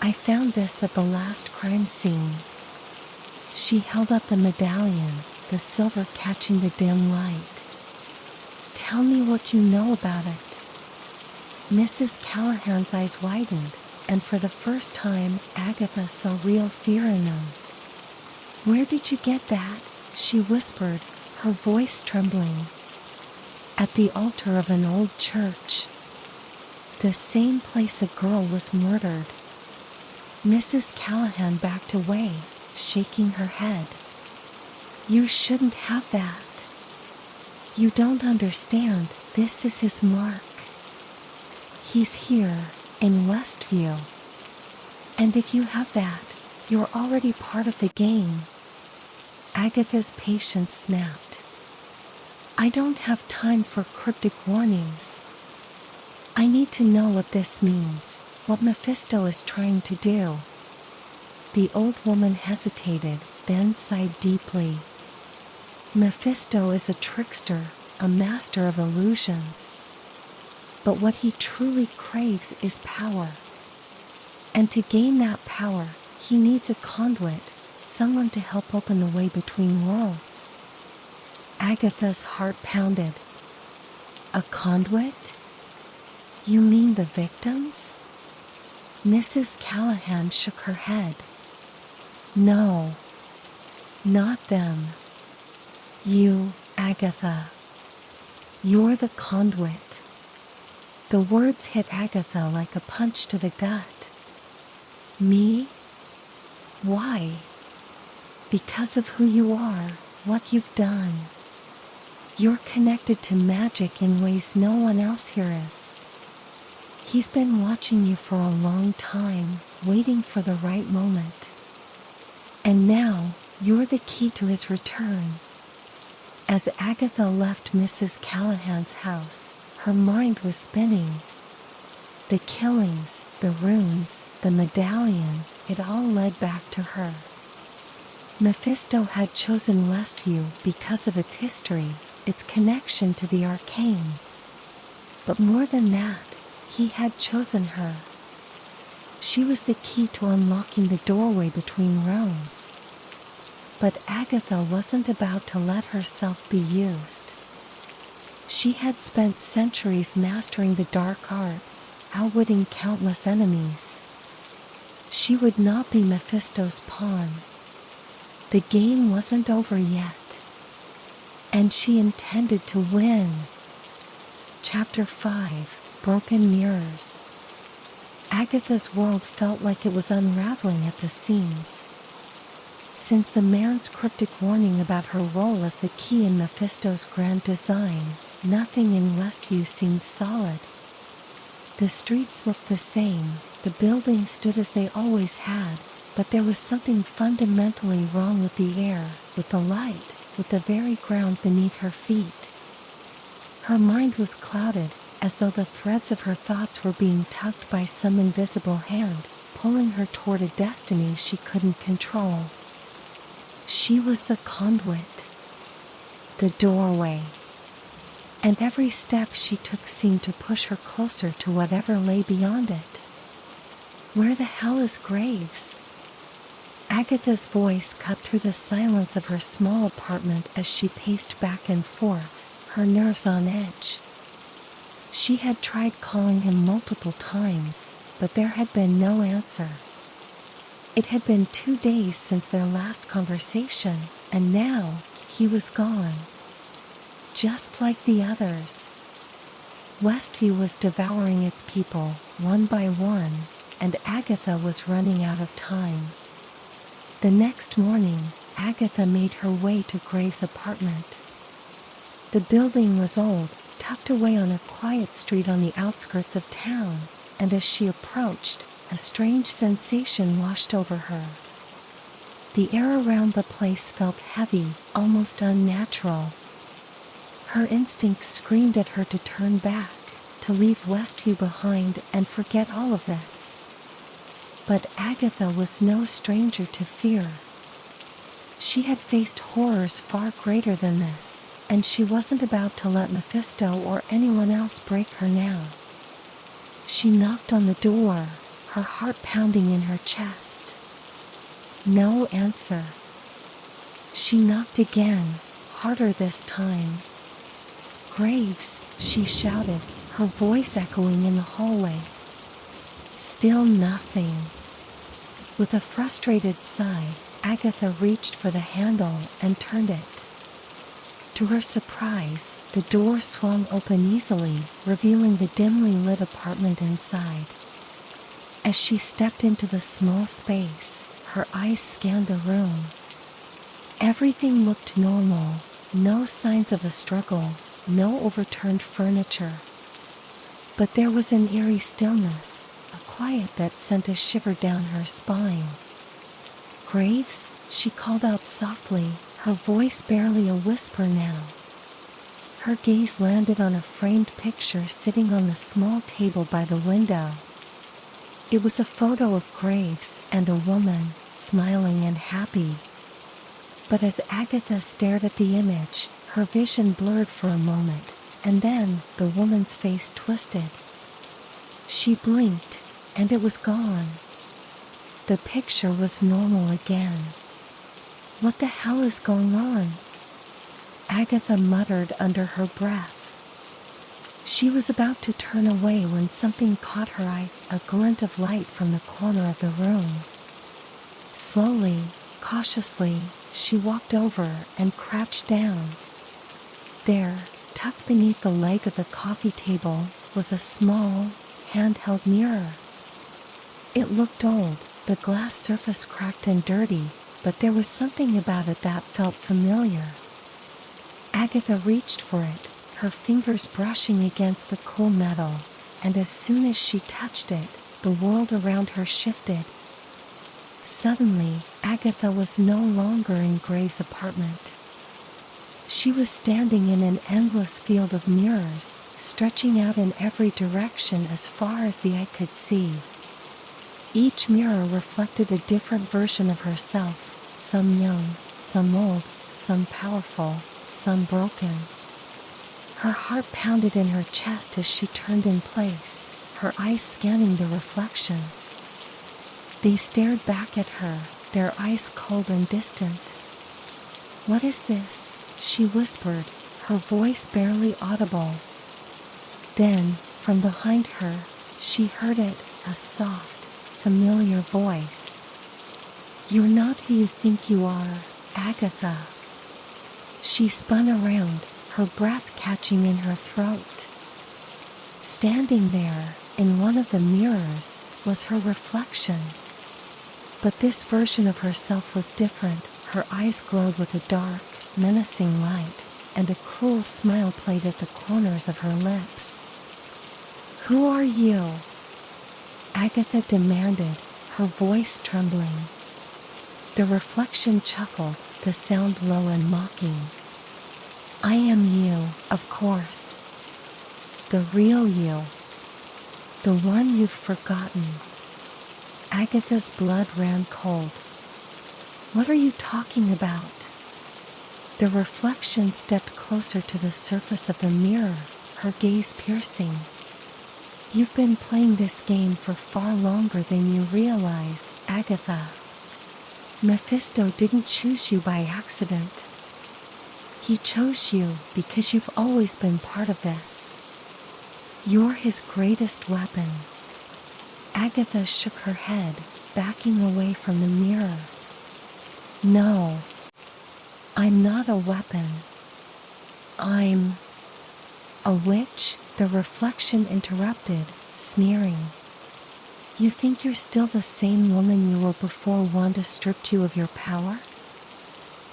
"I found this at the last crime scene." She held up the medallion, the silver catching the dim light. "Tell me what you know about it." Mrs. Callahan's eyes widened, and for the first time, Agatha saw real fear in them. "Where did you get that?" she whispered, her voice trembling. "At the altar of an old church. The same place a girl was murdered." Mrs. Callahan backed away, shaking her head. "You shouldn't have that. You don't understand, this is his mark. He's here, in Westview. And if you have that, you're already part of the game." Agatha's patience snapped. "I don't have time for cryptic warnings. I need to know what this means, what Mephisto is trying to do." The old woman hesitated, then sighed deeply. Mephisto is a trickster, a master of illusions. But what he truly craves is power. And to gain that power, he needs a conduit, someone to help open the way between worlds. Agatha's heart pounded. A conduit? You mean the victims? Mrs. Callahan shook her head. No, not them. You, Agatha. You're the conduit. The words hit Agatha like a punch to the gut. Me? Why? Because of who you are, what you've done. You're connected to magic in ways no one else here is. He's been watching you for a long time, waiting for the right moment. And now, you're the key to his return. As Agatha left Mrs. Callahan's house, her mind was spinning. The killings, the runes, the medallion, it all led back to her. Mephisto had chosen Westview because of its history, its connection to the arcane. But more than that, he had chosen her. She was the key to unlocking the doorway between realms. But Agatha wasn't about to let herself be used. She had spent centuries mastering the dark arts, outwitting countless enemies. She would not be Mephisto's pawn. The game wasn't over yet. And she intended to win. Chapter 5: Broken Mirrors. Agatha's world felt like it was unraveling at the seams. Since the man's cryptic warning about her role as the key in Mephisto's grand design, nothing in Westview seemed solid. The streets looked the same, the buildings stood as they always had, but there was something fundamentally wrong with the air, with the light, with the very ground beneath her feet. Her mind was clouded, as though the threads of her thoughts were being tugged by some invisible hand, pulling her toward a destiny she couldn't control. She was the conduit, the doorway. And every step she took seemed to push her closer to whatever lay beyond it. Where the hell is Graves? Agatha's voice cut through the silence of her small apartment as she paced back and forth, her nerves on edge. She had tried calling him multiple times, but there had been no answer. It had been 2 days since their last conversation, and now he was gone. Just like the others. Westview was devouring its people, one by one, and Agatha was running out of time. The next morning, Agatha made her way to Graves' apartment. The building was old, tucked away on a quiet street on the outskirts of town, and as she approached, a strange sensation washed over her. The air around the place felt heavy, almost unnatural. Her instincts screamed at her to turn back, to leave Westview behind and forget all of this. But Agatha was no stranger to fear. She had faced horrors far greater than this, and she wasn't about to let Mephisto or anyone else break her now. She knocked on the door, her heart pounding in her chest. No answer. She knocked again, harder this time. "Graves," she shouted, her voice echoing in the hallway. Still nothing. With a frustrated sigh, Agatha reached for the handle and turned it. To her surprise, the door swung open easily, revealing the dimly lit apartment inside. As she stepped into the small space, her eyes scanned the room. Everything looked normal, no signs of a struggle, no overturned furniture. But there was an eerie stillness, a quiet that sent a shiver down her spine. "Graves?" she called out softly, her voice barely a whisper now. Her gaze landed on a framed picture sitting on the small table by the window. It was a photo of Graves and a woman, smiling and happy. But as Agatha stared at the image, her vision blurred for a moment, and then the woman's face twisted. She blinked, and it was gone. The picture was normal again. What the hell is going on? Agatha muttered under her breath. She was about to turn away when something caught her eye, a glint of light from the corner of the room. Slowly, cautiously, she walked over and crouched down. There, tucked beneath the leg of the coffee table, was a small, handheld mirror. It looked old, the glass surface cracked and dirty, but there was something about it that felt familiar. Agatha reached for it, her fingers brushing against the cool metal, and as soon as she touched it, the world around her shifted. Suddenly, Agatha was no longer in Graves' apartment. She was standing in an endless field of mirrors, stretching out in every direction as far as the eye could see. Each mirror reflected a different version of herself, some young, some old, some powerful, some broken. Her heart pounded in her chest as she turned in place, her eyes scanning the reflections. They stared back at her, their eyes cold and distant. "What is this?" she whispered, her voice barely audible. Then, from behind her, she heard it, a soft, familiar voice. "You're not who you think you are, Agatha." She spun around, her breath catching in her throat. Standing there, in one of the mirrors, was her reflection. But this version of herself was different. Her eyes glowed with a dark, menacing light, and a cruel smile played at the corners of her lips. "Who are you?" Agatha demanded, her voice trembling. The reflection chuckled, the sound low and mocking. "I am you, of course. The real you. The one you've forgotten." Agatha's blood ran cold. "What are you talking about?" The reflection stepped closer to the surface of the mirror, her gaze piercing. "You've been playing this game for far longer than you realize, Agatha. Mephisto didn't choose you by accident. He chose you because you've always been part of this. You're his greatest weapon." Agatha shook her head, backing away from the mirror. "No. I'm not a weapon. I'm a witch," the reflection interrupted, sneering. "You think you're still the same woman you were before Wanda stripped you of your power?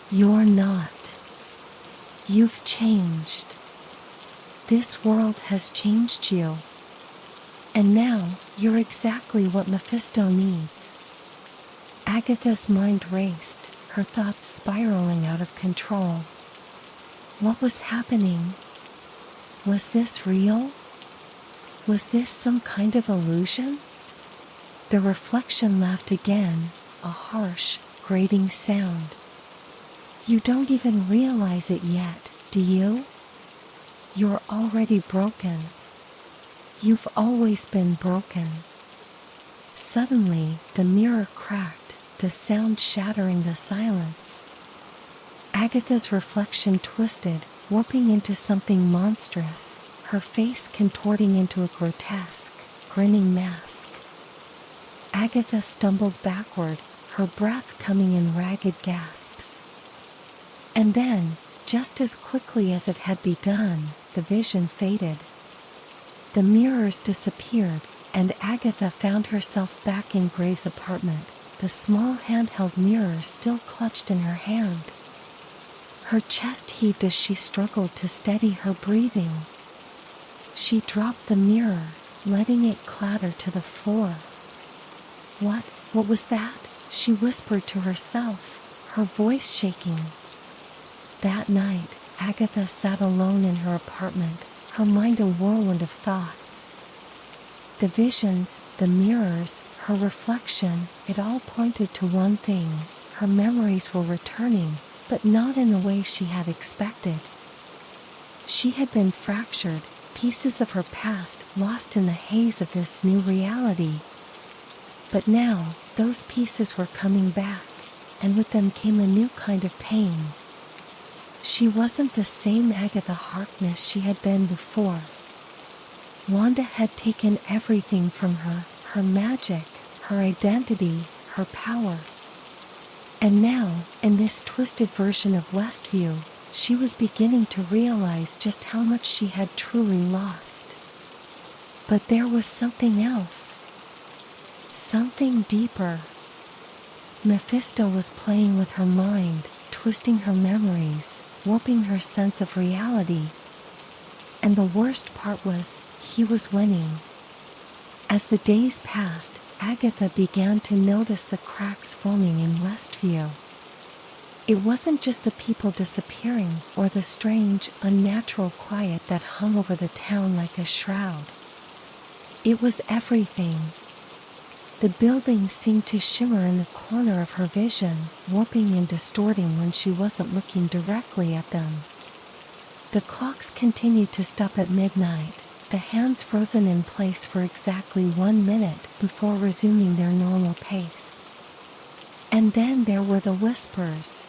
You're not. You've changed. This world has changed you. And now, you're exactly what Mephisto needs." Agatha's mind raced, her thoughts spiraling out of control. What was happening? Was this real? Was this some kind of illusion? The reflection laughed again, a harsh, grating sound. "You don't even realize it yet, do you? You're already broken. You've always been broken." Suddenly, the mirror cracked, the sound shattering the silence. Agatha's reflection twisted, warping into something monstrous, her face contorting into a grotesque, grinning mask. Agatha stumbled backward, her breath coming in ragged gasps. And then, just as quickly as it had begun, the vision faded. The mirrors disappeared, and Agatha found herself back in Graves' apartment, the small handheld mirror still clutched in her hand. Her chest heaved as she struggled to steady her breathing. She dropped the mirror, letting it clatter to the floor. What was that?" she whispered to herself, her voice shaking. That night, Agatha sat alone in her apartment, her mind a whirlwind of thoughts. The visions, the mirrors, her reflection, it all pointed to one thing: her memories were returning, but not in the way she had expected. She had been fractured, pieces of her past lost in the haze of this new reality. But now, those pieces were coming back, and with them came a new kind of pain. She wasn't the same Agatha Harkness she had been before. Wanda had taken everything from her, her magic, her identity, her power. And now, in this twisted version of Westview, she was beginning to realize just how much she had truly lost. But there was something else. Something deeper. Mephisto was playing with her mind, twisting her memories, warping her sense of reality. And the worst part was, he was winning. As the days passed, Agatha began to notice the cracks forming in Westview. It wasn't just the people disappearing or the strange, unnatural quiet that hung over the town like a shroud. It was everything. The buildings seemed to shimmer in the corner of her vision, warping and distorting when she wasn't looking directly at them. The clocks continued to stop at midnight, the hands frozen in place for exactly 1 minute before resuming their normal pace. And then there were the whispers.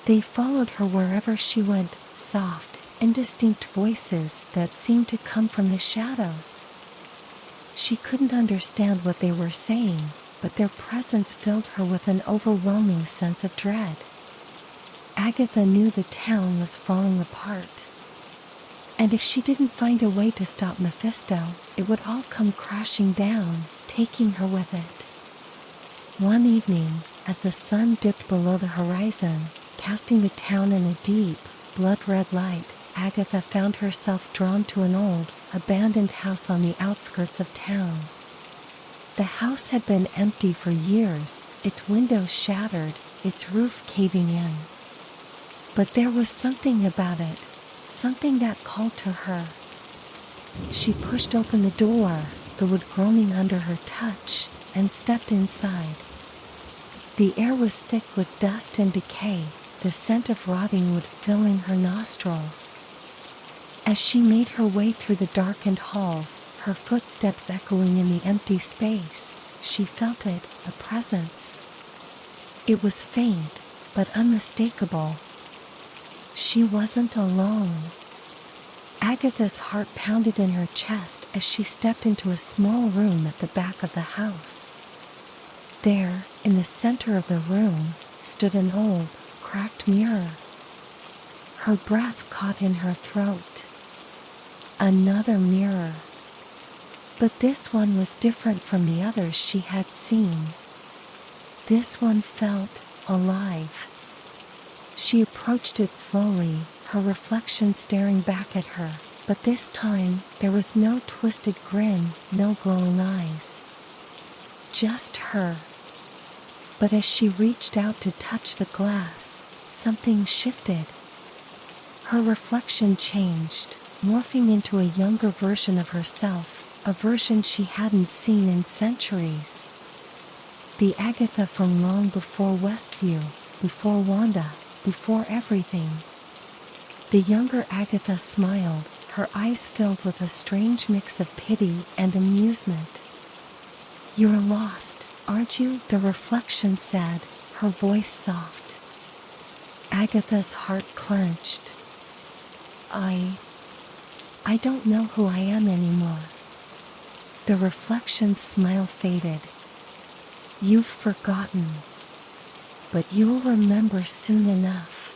They followed her wherever she went, soft, indistinct voices that seemed to come from the shadows. She couldn't understand what they were saying, but their presence filled her with an overwhelming sense of dread. Agatha knew the town was falling apart. And if she didn't find a way to stop Mephisto, it would all come crashing down, taking her with it. One evening, as the sun dipped below the horizon, casting the town in a deep, blood-red light, Agatha found herself drawn to an old, abandoned house on the outskirts of town. The house had been empty for years, its windows shattered, its roof caving in. But there was something about it, something that called to her. She pushed open the door, the wood groaning under her touch, and stepped inside. The air was thick with dust and decay, the scent of rotting wood filling her nostrils. As she made her way through the darkened halls, her footsteps echoing in the empty space, she felt it, a presence. It was faint, but unmistakable. She wasn't alone. Agatha's heart pounded in her chest as she stepped into a small room at the back of the house. There, in the center of the room, stood an old, cracked mirror. Her breath caught in her throat. Another mirror. But this one was different from the others she had seen. This one felt alive. She approached it slowly, her reflection staring back at her, but this time there was no twisted grin, no glowing eyes. Just her. But as she reached out to touch the glass, something shifted. Her reflection changed, morphing into a younger version of herself, a version she hadn't seen in centuries. The Agatha from long before Westview, before Wanda, before everything. The younger Agatha smiled, her eyes filled with a strange mix of pity and amusement. "You're lost, aren't you?" the reflection said, her voice soft. Agatha's heart clenched. I don't know who I am anymore." The reflection's smile faded. "You've forgotten. But you'll remember soon enough."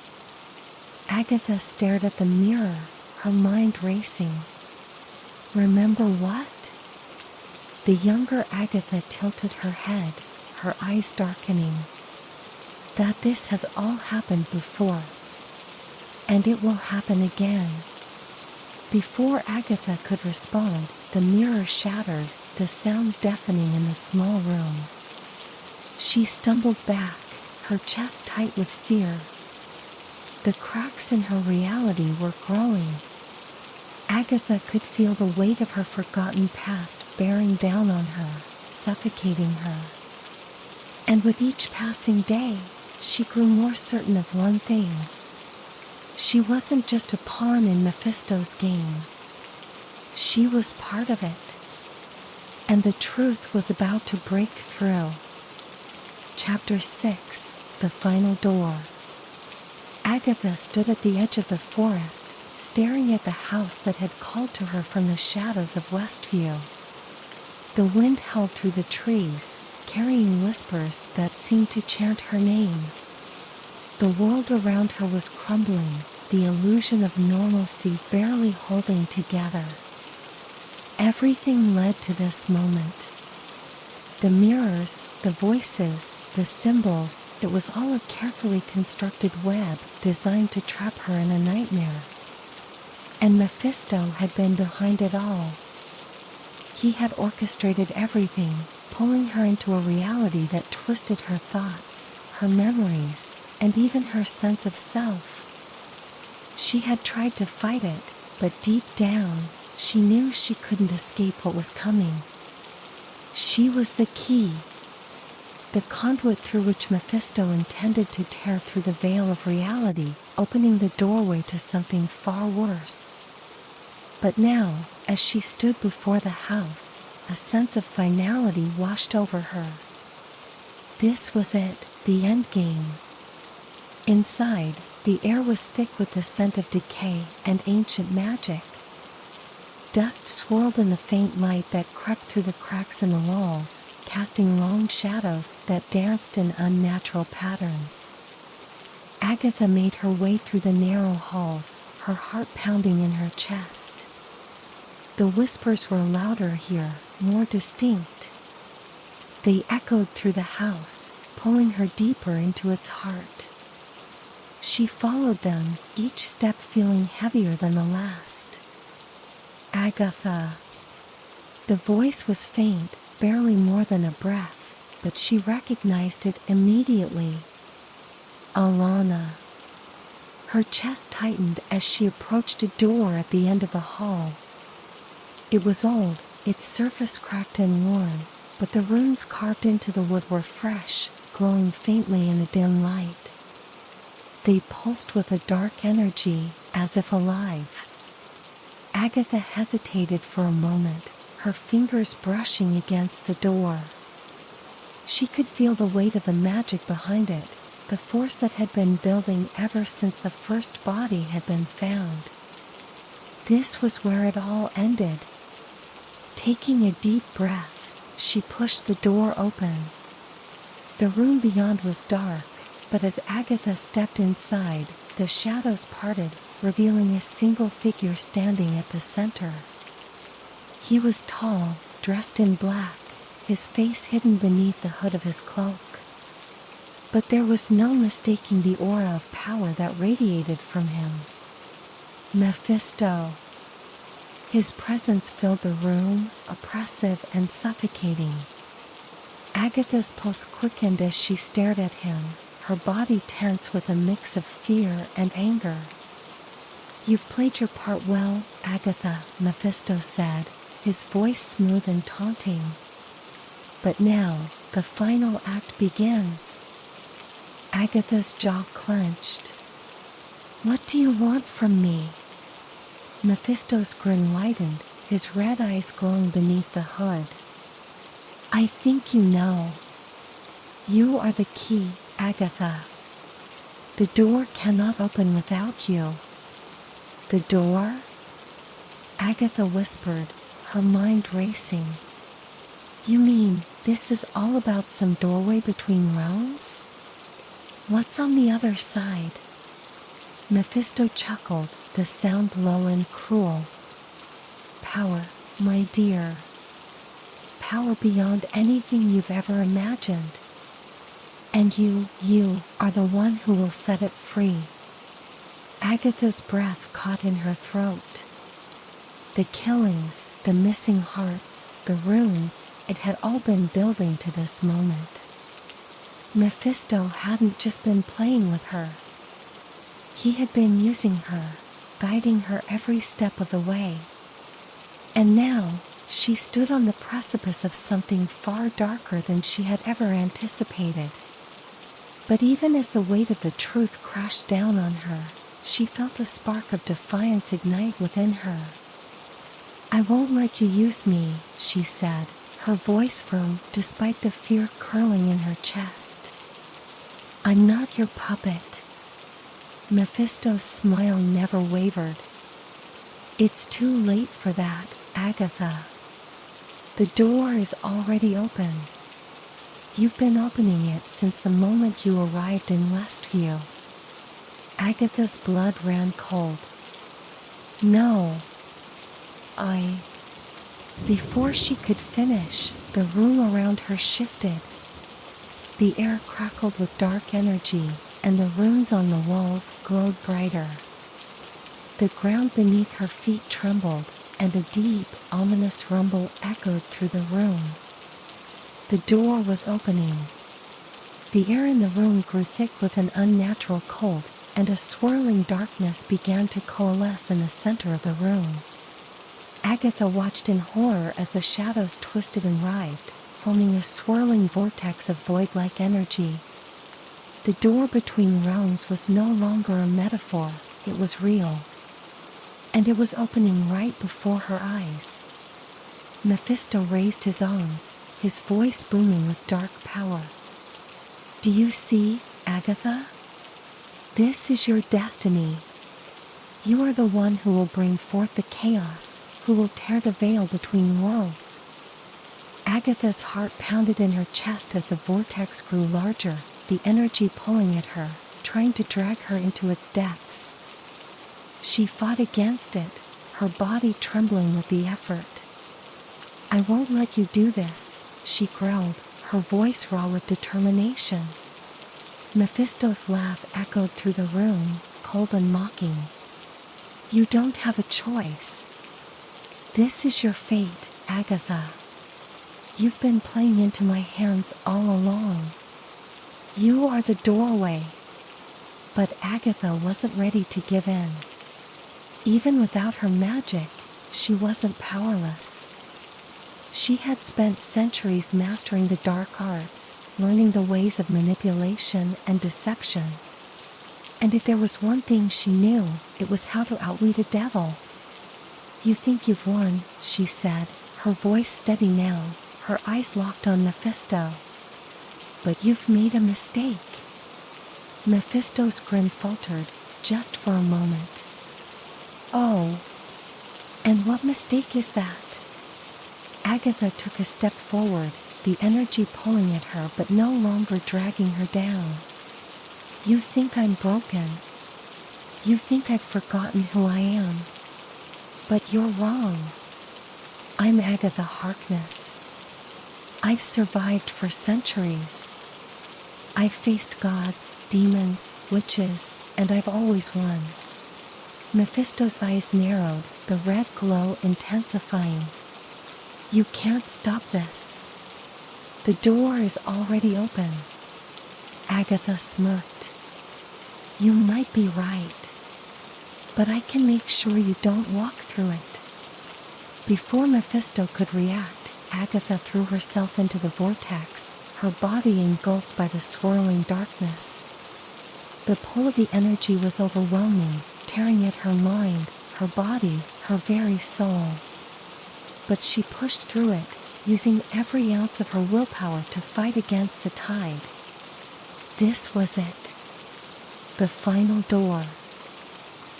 Agatha stared at the mirror, her mind racing. Remember what? The younger Agatha tilted her head, her eyes darkening. That this has all happened before. And it will happen again. Before Agatha could respond, the mirror shattered, the sound deafening in the small room. She stumbled back, her chest tight with fear. The cracks in her reality were growing. Agatha could feel the weight of her forgotten past bearing down on her, suffocating her. And with each passing day, she grew more certain of one thing. She wasn't just a pawn in Mephisto's game. She was part of it. And the truth was about to break through. Chapter 6: The Final Door. Agatha stood at the edge of the forest, staring at the house that had called to her from the shadows of Westview. The wind howled through the trees, carrying whispers that seemed to chant her name. The world around her was crumbling, the illusion of normalcy barely holding together. Everything led to this moment. The mirrors, the voices, the symbols, it was all a carefully constructed web designed to trap her in a nightmare. And Mephisto had been behind it all. He had orchestrated everything, pulling her into a reality that twisted her thoughts, her memories, and even her sense of self. She had tried to fight it, but deep down, she knew she couldn't escape what was coming. She was the key, the conduit through which Mephisto intended to tear through the veil of reality, opening the doorway to something far worse. But now, as she stood before the house, a sense of finality washed over her. This was it, the end game. Inside, the air was thick with the scent of decay and ancient magic. Dust swirled in the faint light that crept through the cracks in the walls, casting long shadows that danced in unnatural patterns. Agatha made her way through the narrow halls, her heart pounding in her chest. The whispers were louder here, more distinct. They echoed through the house, pulling her deeper into its heart. She followed them, each step feeling heavier than the last. Agatha. The voice was faint, barely more than a breath, but she recognized it immediately. Alana. Her chest tightened as she approached a door at the end of the hall. It was old, its surface cracked and worn, but the runes carved into the wood were fresh, glowing faintly in the dim light. They pulsed with a dark energy, as if alive. Agatha hesitated for a moment, her fingers brushing against the door. She could feel the weight of the magic behind it, the force that had been building ever since the first body had been found. This was where it all ended. Taking a deep breath, she pushed the door open. The room beyond was dark, but as Agatha stepped inside, the shadows parted, revealing a single figure standing at the center. He was tall, dressed in black, his face hidden beneath the hood of his cloak. But there was no mistaking the aura of power that radiated from him. Mephisto. His presence filled the room, oppressive and suffocating. Agatha's pulse quickened as she stared at him, her body tense with a mix of fear and anger. "You've played your part well, Agatha," Mephisto said, his voice smooth and taunting. "But now, the final act begins." Agatha's jaw clenched. "What do you want from me?" Mephisto's grin widened, his red eyes glowing beneath the hood. "I think you know. You are the key, Agatha. The door cannot open without you." "The door?" Agatha whispered, her mind racing. "You mean this is all about some doorway between realms? What's on the other side?" Mephisto chuckled, the sound low and cruel. "Power, my dear. Power beyond anything you've ever imagined. And you are the one who will set it free." Agatha's breath caught in her throat. The killings, the missing hearts, the runes, it had all been building to this moment. Mephisto hadn't just been playing with her. He had been using her, guiding her every step of the way. And now, she stood on the precipice of something far darker than she had ever anticipated. But even as the weight of the truth crashed down on her, she felt a spark of defiance ignite within her. "I won't let you use me," she said, her voice firm despite the fear curling in her chest. "I'm not your puppet." Mephisto's smile never wavered. "It's too late for that, Agatha. The door is already open. You've been opening it since the moment you arrived in Westview." Agatha's blood ran cold. "No. Before she could finish, the room around her shifted. The air crackled with dark energy, and the runes on the walls glowed brighter. The ground beneath her feet trembled, and a deep, ominous rumble echoed through the room. The door was opening. The air in the room grew thick with an unnatural cold, and a swirling darkness began to coalesce in the center of the room. Agatha watched in horror as the shadows twisted and writhed, forming a swirling vortex of void-like energy. The door between realms was no longer a metaphor, it was real. And it was opening right before her eyes. Mephisto raised his arms, his voice booming with dark power. "Do you see, Agatha? This is your destiny. You are the one who will bring forth the chaos, who will tear the veil between worlds." Agatha's heart pounded in her chest as the vortex grew larger, the energy pulling at her, trying to drag her into its depths. She fought against it, her body trembling with the effort. "I won't let you do this," she growled, her voice raw with determination. Mephisto's laugh echoed through the room, cold and mocking. "You don't have a choice. This is your fate, Agatha. You've been playing into my hands all along. You are the doorway." But Agatha wasn't ready to give in. Even without her magic, she wasn't powerless. She had spent centuries mastering the dark arts, learning the ways of manipulation and deception. And if there was one thing she knew, it was how to outwit a devil. "You think you've won," she said, her voice steady now, her eyes locked on Mephisto. "But you've made a mistake." Mephisto's grin faltered, just for a moment. "Oh, and what mistake is that?" Agatha took a step forward, the energy pulling at her but no longer dragging her down. "You think I'm broken. You think I've forgotten who I am. But you're wrong. I'm Agatha Harkness. I've survived for centuries. I've faced gods, demons, witches, and I've always won." Mephisto's eyes narrowed, the red glow intensifying. "You can't stop this. The door is already open." Agatha smirked. "You might be right. But I can make sure you don't walk through it." Before Mephisto could react, Agatha threw herself into the vortex, her body engulfed by the swirling darkness. The pull of the energy was overwhelming, tearing at her mind, her body, her very soul. But she pushed through it, using every ounce of her willpower to fight against the tide. This was it. The final door.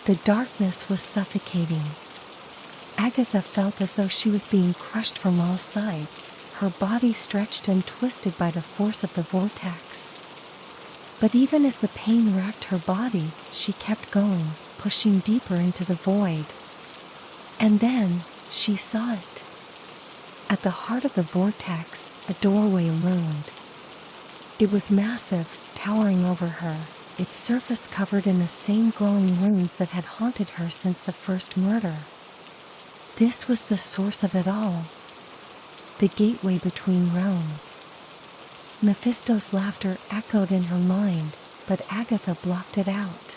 The darkness was suffocating. Agatha felt as though she was being crushed from all sides, her body stretched and twisted by the force of the vortex. But even as the pain racked her body, she kept going, pushing deeper into the void. And then, she saw it. At the heart of the vortex, a doorway loomed. It was massive, towering over her, its surface covered in the same glowing runes that had haunted her since the first murder. This was the source of it all. The gateway between realms. Mephisto's laughter echoed in her mind, but Agatha blocked it out.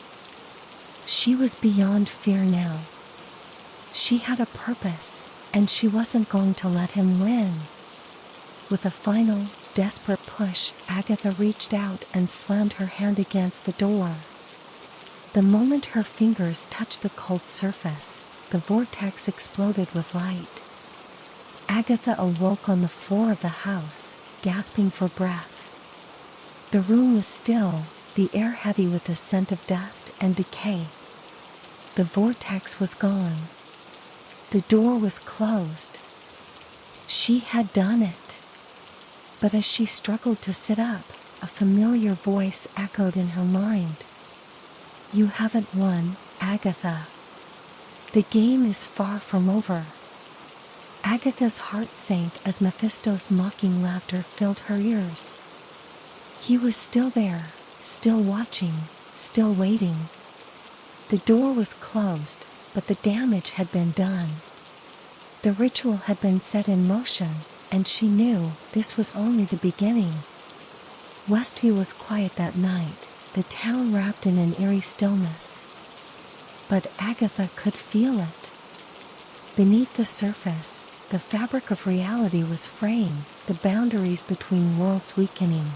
She was beyond fear now. She had a purpose, and she wasn't going to let him win. With a final, desperate push, Agatha reached out and slammed her hand against the door. The moment her fingers touched the cold surface, the vortex exploded with light. Agatha awoke on the floor of the house, gasping for breath. The room was still, the air heavy with the scent of dust and decay. The vortex was gone. The door was closed. She had done it. But as she struggled to sit up, a familiar voice echoed in her mind. "You haven't won, Agatha. The game is far from over." Agatha's heart sank as Mephisto's mocking laughter filled her ears. He was still there, still watching, still waiting. The door was closed, but the damage had been done. The ritual had been set in motion, and she knew this was only the beginning. Westview was quiet that night, the town wrapped in an eerie stillness. But Agatha could feel it. Beneath the surface, the fabric of reality was fraying, the boundaries between worlds weakening.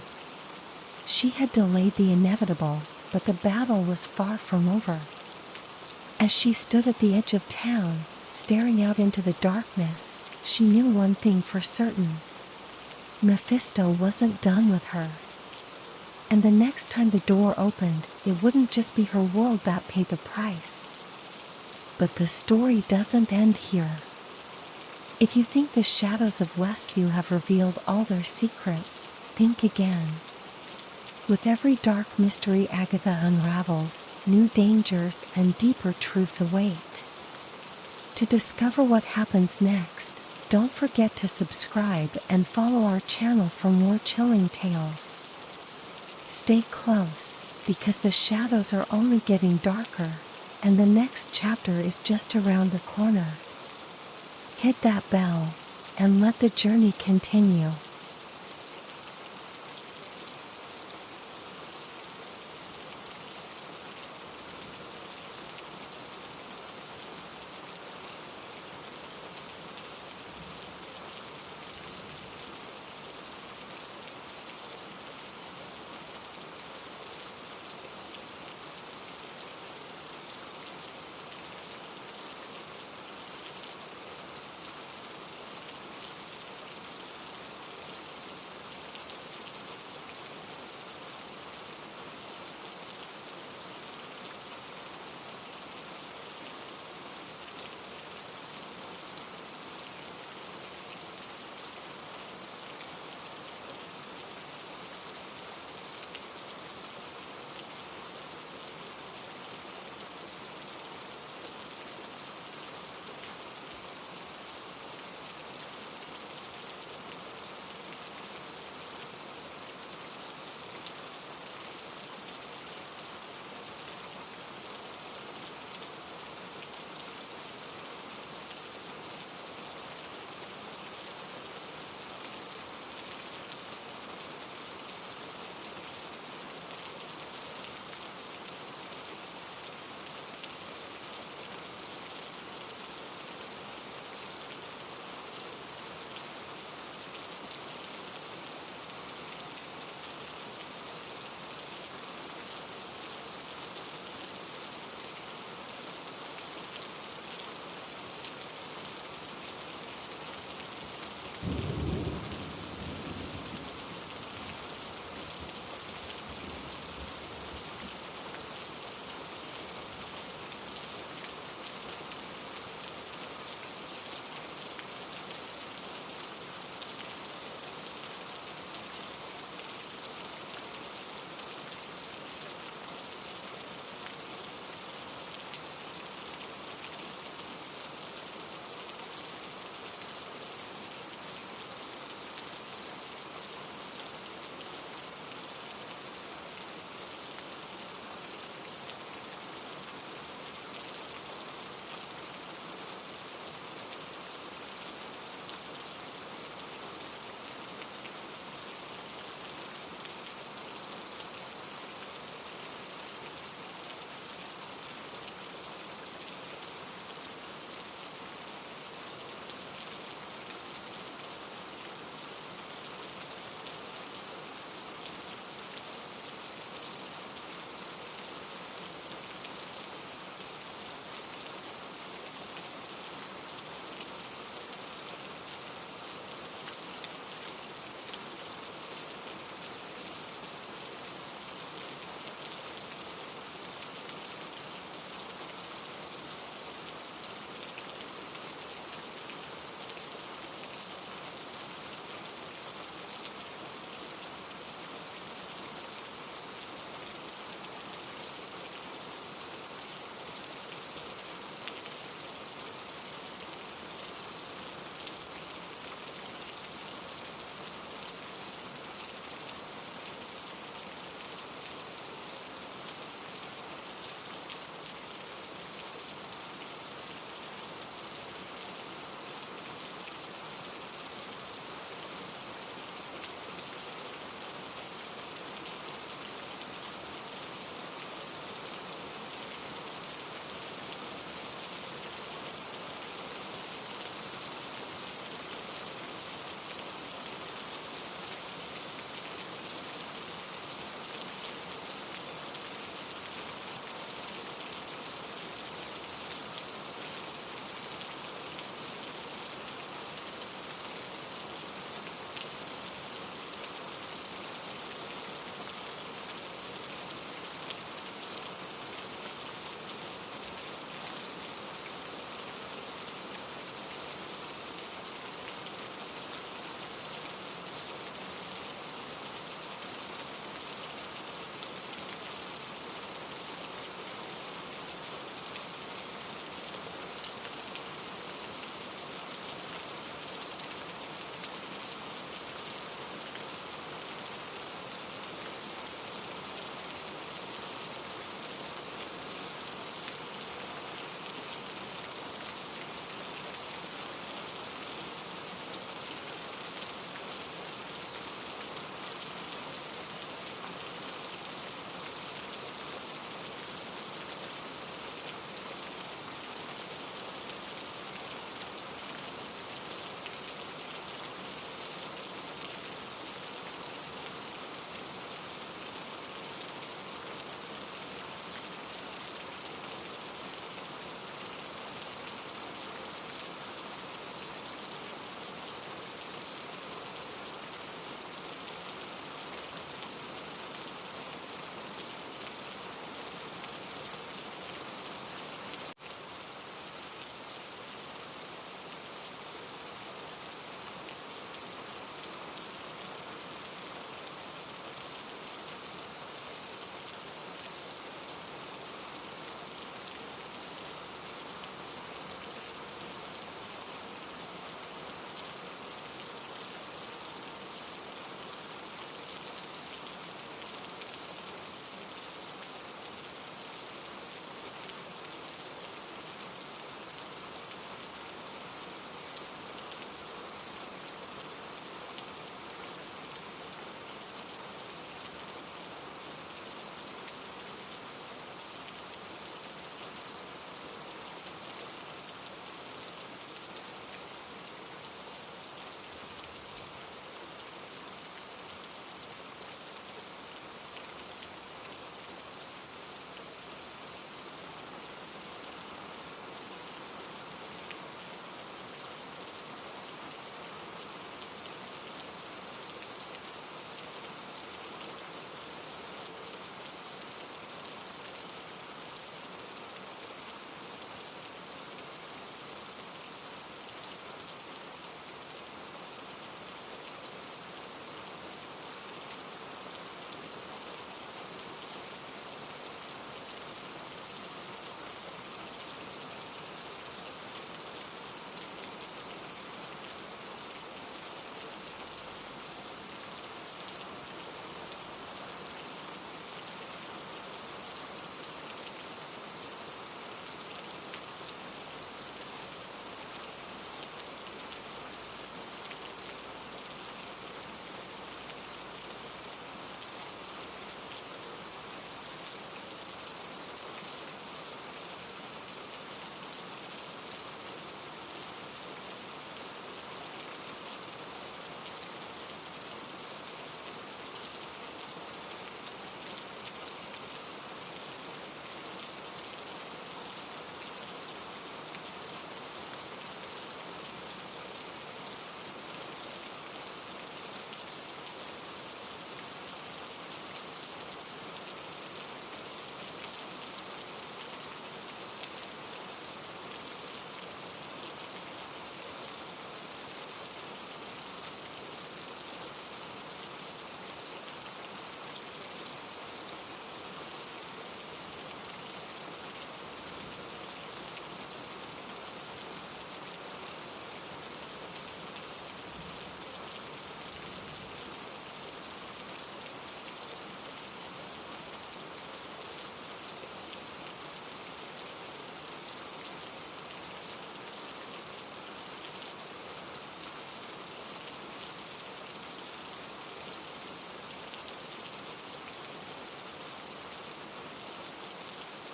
She had delayed the inevitable, but the battle was far from over. As she stood at the edge of town, staring out into the darkness, she knew one thing for certain. Mephisto wasn't done with her. And the next time the door opened, it wouldn't just be her world that paid the price. But the story doesn't end here. If you think the shadows of Westview have revealed all their secrets, think again. With every dark mystery Agatha unravels, new dangers and deeper truths await. To discover what happens next, don't forget to subscribe and follow our channel for more chilling tales. Stay close, because the shadows are only getting darker, and the next chapter is just around the corner. Hit that bell, and let the journey continue.